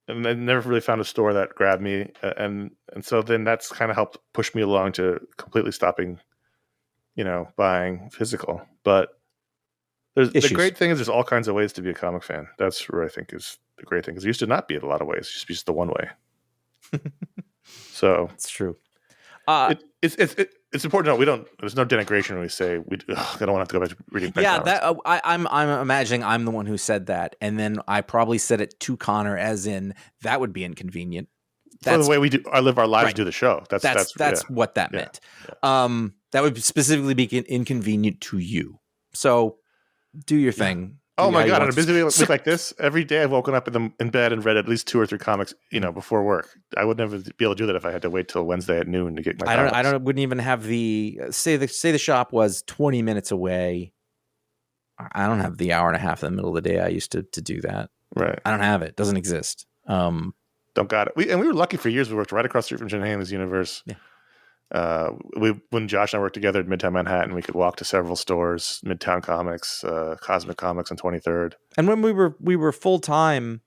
A: I never really found a store that grabbed me. And so then that's kind of helped push me along to completely stopping, buying physical. But The great thing is there's all kinds of ways to be a comic fan. That's what I think is the great thing. Because it used to not be in a lot of ways. It used to be just the one way. So
B: it's true.
A: It's important to know there's no denigration when we say I don't want to go back to reading.
B: Yeah, that I'm imagining I'm the one who said that, and then I probably said it to Connor as in that would be inconvenient.
A: That's for the way we live our lives, do the show. That's
B: what that meant. Yeah. That would specifically be inconvenient to you. So do your thing.
A: Oh my God! On a busy week like this, every day I've woken up in bed and read at least 2 or 3 comics, before work. I would never be able to do that if I had to wait till Wednesday at noon to get my.
B: I wouldn't even have say the shop was 20 minutes away. I don't have the hour and a half in the middle of the day I used to do that.
A: Right.
B: I don't have it. Doesn't exist.
A: Don't got it. We were lucky for years. We worked right across the street from Jen Haley's universe. Yeah. When Josh and I worked together at Midtown Manhattan, we could walk to several stores: Midtown Comics, Cosmic Comics on 23rd.
B: And when we were full time,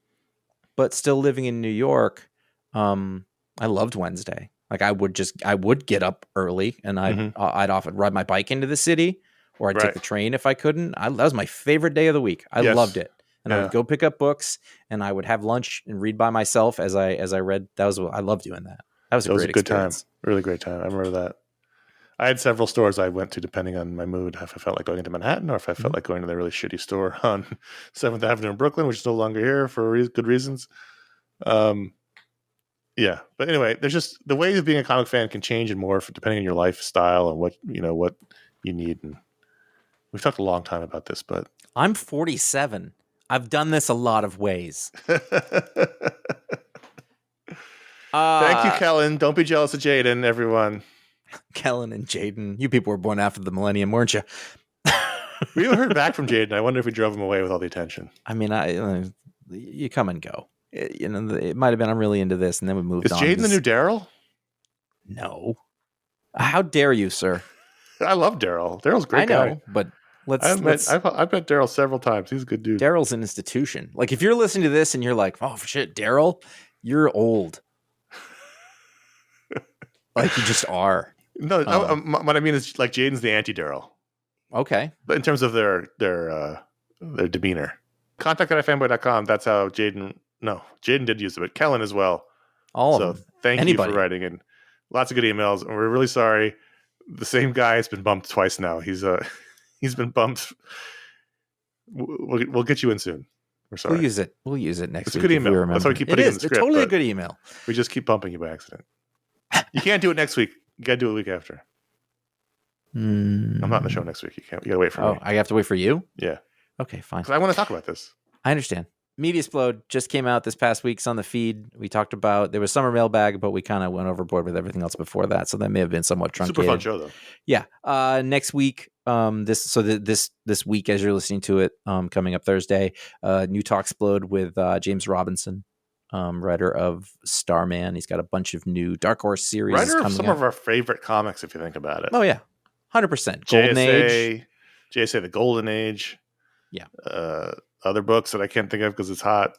B: but still living in New York, I loved Wednesday. Like I would get up early and I'd often ride my bike into the city, or I'd take the train if I couldn't. That was my favorite day of the week. I loved it. And I would go pick up books and I would have lunch and read by myself as I read. I loved doing that. That was a great experience.
A: Time. Really great time. I remember that. I had several stores I went to depending on my mood. If I felt like going into Manhattan or if I felt like going to the really shitty store on 7th Avenue in Brooklyn, which is no longer here for good reasons. Yeah. But anyway, there's just the way of being a comic fan can change and morph depending on your lifestyle and what you need. And we've talked a long time about this, but
B: I'm 47. I've done this a lot of ways.
A: Thank you, Kellen. Don't be jealous of Jayden, everyone.
B: Kellen and Jayden. You people were born after the millennium, weren't you?
A: We haven't heard back from Jayden. I wonder if we drove him away with all the attention.
B: I mean, you come and go. It might have been, I'm really into this, and then we moved on.
A: Is Jayden the new Daryl?
B: No. How dare you, sir?
A: I love Daryl. Daryl's a great guy.
B: I know, but I've
A: met Daryl several times. He's a good dude.
B: Daryl's an institution. Like, if you're listening to this and you're like, oh, shit, Daryl, you're old. Like, you just are.
A: No, what I mean is, like, Jayden's the anti-Daryl.
B: Okay.
A: But in terms of their demeanor. Contact at iFanboy.com. That's how Jayden did use it, but Kellen as well.
B: All of them.
A: Thank you for writing in. Lots of good emails, and we're really sorry. The same guy has been bumped twice now. He's been bumped. We'll get you in soon. We're sorry.
B: We'll use it next week.
A: It's a good email. That's why we keep putting it in the script.
B: It's totally a good email.
A: We just keep bumping you by accident. You can't do it next week. You got to do it the week after. I'm not in the show next week. You got to wait for me.
B: Oh, I have to wait for you?
A: Yeah.
B: Okay, fine.
A: Because I want to talk about this.
B: I understand. Mediasplode just came out this past week. It's on the feed. We talked about, there was summer mailbag, but we kind of went overboard with everything else before that. So that may have been somewhat truncated.
A: Super fun show, though.
B: Yeah. Next week, this week, as you're listening to it, coming up Thursday, new Talksplode with James Robinson, writer of Starman. He's got a bunch of new Dark Horse series.
A: Writer of some of our favorite comics, if you think about it.
B: Oh, yeah. 100%. Golden Age.
A: JSA, The Golden Age.
B: Yeah.
A: Other books that I can't think of because it's hot.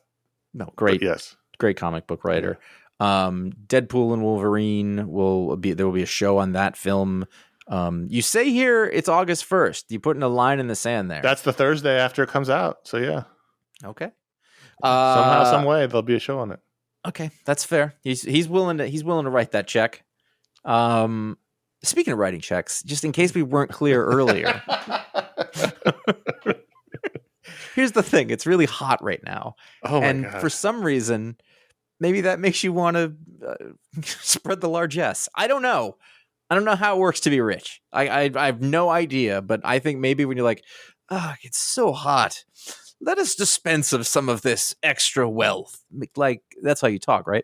B: No, great.
A: But yes.
B: Great comic book writer. Yeah. Deadpool and Wolverine there will be a show on that film. You say here it's August 1st. You putting a line in the sand there.
A: That's the Thursday after it comes out. So yeah.
B: Okay.
A: Somehow, some way, there'll be a show on it.
B: Okay, that's fair. He's willing to write that check. Speaking of writing checks, just in case we weren't clear earlier. Here's the thing. It's really hot right now.
A: Oh my
B: God. For some reason, maybe that makes you want to spread the largesse. I don't know. I don't know how it works to be rich. I have no idea, but I think maybe when you're like, it's so hot, let us dispense of some of this extra wealth. Like, that's how you talk, right?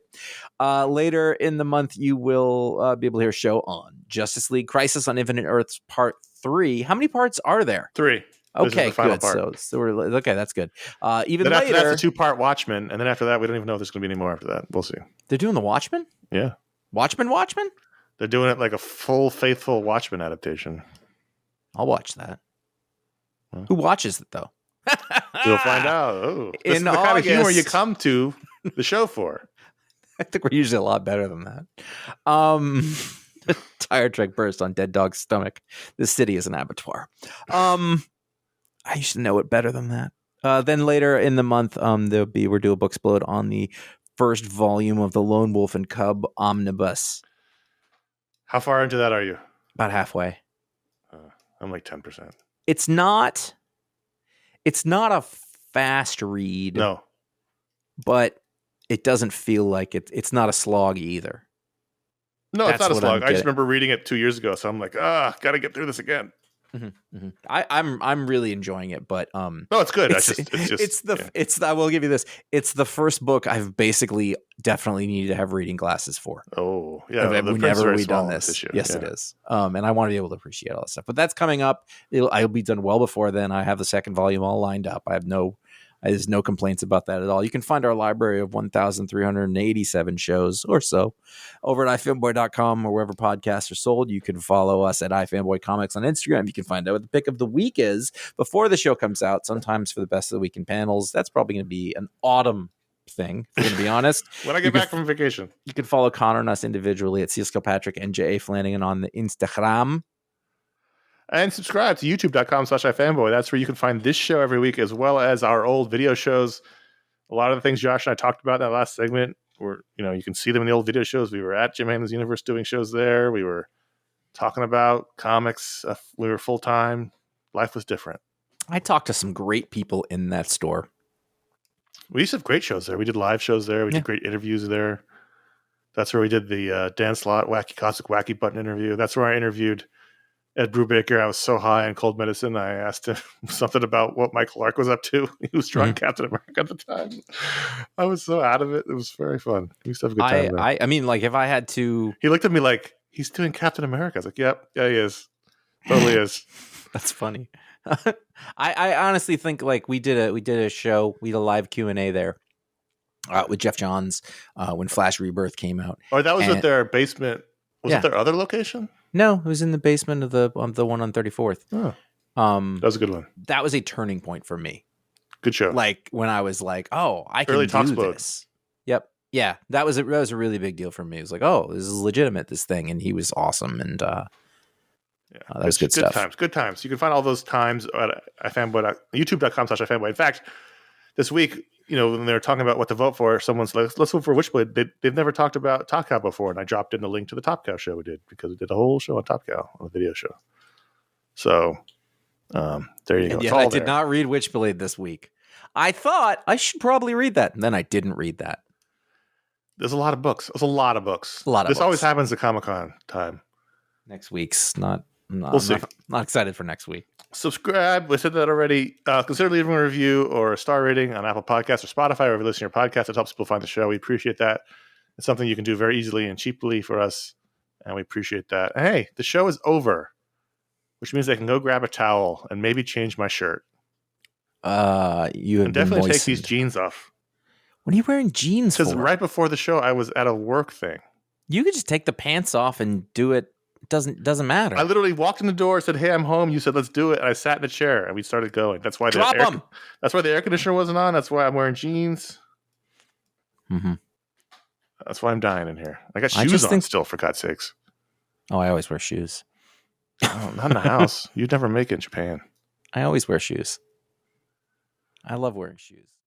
B: Later in the month, you will be able to hear a show on Justice League Crisis on Infinite Earths Part 3. How many parts are there?
A: 3.
B: Okay, good. So okay, that's good. Even then later,
A: that's a 2-part Watchmen, and then after that, we don't even know if there's going to be any more after that. We'll see.
B: They're doing the Watchmen?
A: Yeah.
B: Watchmen?
A: They're doing it like a full, faithful Watchmen adaptation.
B: I'll watch that. Who watches it, though?
A: You'll find out. Oh, this is the
B: August,
A: kind of humor you come to the show for.
B: I think we're usually a lot better than that. Tire track burst on Dead Dog's stomach. This city is an abattoir. I used to know it better than that. Then later in the month, we're doing Booksplode on the first volume of the Lone Wolf and Cub omnibus.
A: How far into that are you?
B: About halfway.
A: I'm like 10%.
B: It's not a fast read.
A: No.
B: But it doesn't feel like it. It's not a slog either.
A: No, it's not a slog. I just remember reading it 2 years ago, so I'm like, gotta get through this again.
B: Mm-hmm, mm-hmm. I'm really enjoying it, but
A: no, it's good.
B: I will give you this. It's the first book I've basically definitely needed to have reading glasses for.
A: Oh, yeah.
B: Whenever we've done this, yes, yeah. It is. And I want to be able to appreciate all that stuff. But that's coming up. I'll be done well before then. I have the second volume all lined up. There's no complaints about that at all. You can find our library of 1,387 shows or so over at iFanboy.com or wherever podcasts are sold. You can follow us at iFanboy Comics on Instagram. You can find out what the pick of the week is before the show comes out, sometimes for the best of the week in panels. That's probably going to be an autumn thing, if we're going to be honest.
A: When I get back from vacation.
B: You can follow Connor and us individually at CSK Patrick and J.A. Flanagan on the Instagram.
A: And subscribe to youtube.com/iFanboy. That's where you can find this show every week, as well as our old video shows. A lot of the things Josh and I talked about in that last segment were, you can see them in the old video shows. We were at Jim Hannon's Universe doing shows there. We were talking about comics. We were full-time. Life was different.
B: I talked to some great people in that store.
A: We used to have great shows there. We did live shows there. We did great interviews there. That's where we did the Dan Slott Wacky Cosmic Wacky Button interview. That's where I interviewed Ed Brubaker. I was so high on cold medicine. I asked him something about what Michael Clark was up to. He was drawing Captain America at the time. I was so out of it. It was very fun. We used to have a good time.
B: I mean, like if I had to,
A: he looked at me like he's doing Captain America. I was like, yep, yeah, he is. Totally is.
B: That's funny. I honestly think like we did a show. We did a live Q&A there with Jeff Johns when Flash Rebirth came out.
A: Oh, that was at their basement. Was it their other location?
B: No, it was in the basement of the one on 34th.
A: Oh. That was a good one.
B: That was a turning point for me.
A: Good show.
B: Like when I was like, oh, I can do this. Yep. Yeah, that was a really big deal for me. It was like, oh, this is legitimate, this thing. And he was awesome. And that was good stuff.
A: Good times. You can find all those times at youtube.com/iFanboy. In fact, this week, when they were talking about what to vote for, someone's like, let's vote for Witchblade. They've never talked about Top Cow before. And I dropped in a link to the Top Cow show we did because we did a whole show on Top Cow on the video show. So there you go.
B: And yet I did not read Witchblade this week. I thought I should probably read that. And then I didn't read that.
A: There's a lot of books. This always happens at Comic-Con time.
B: Next week's not.
A: We'll see.
B: Not excited for next week.
A: Subscribe. We said that already. Consider leaving a review or a star rating on Apple Podcasts or Spotify, or if you listen to your podcast. It helps people find the show. We appreciate that. It's something you can do very easily and cheaply for us, and we appreciate that. And hey, the show is over, which means I can go grab a towel and maybe change my shirt.
B: You have
A: definitely take these jeans off.
B: What are you wearing jeans for?
A: Because right before the show, I was at a work thing.
B: You could just take the pants off and do it. Doesn't matter.
A: I literally walked in the door, said, "Hey, I'm home." You said, "Let's do it." And I sat in a chair and we started going. That's why that's why the air conditioner wasn't on. That's why I'm wearing jeans.
B: Mm-hmm.
A: That's why I'm dying in here. I got shoes on still, for God's sakes.
B: Oh, I always wear shoes.
A: Oh, not in the house. You'd never make it in Japan.
B: I always wear shoes. I love wearing shoes.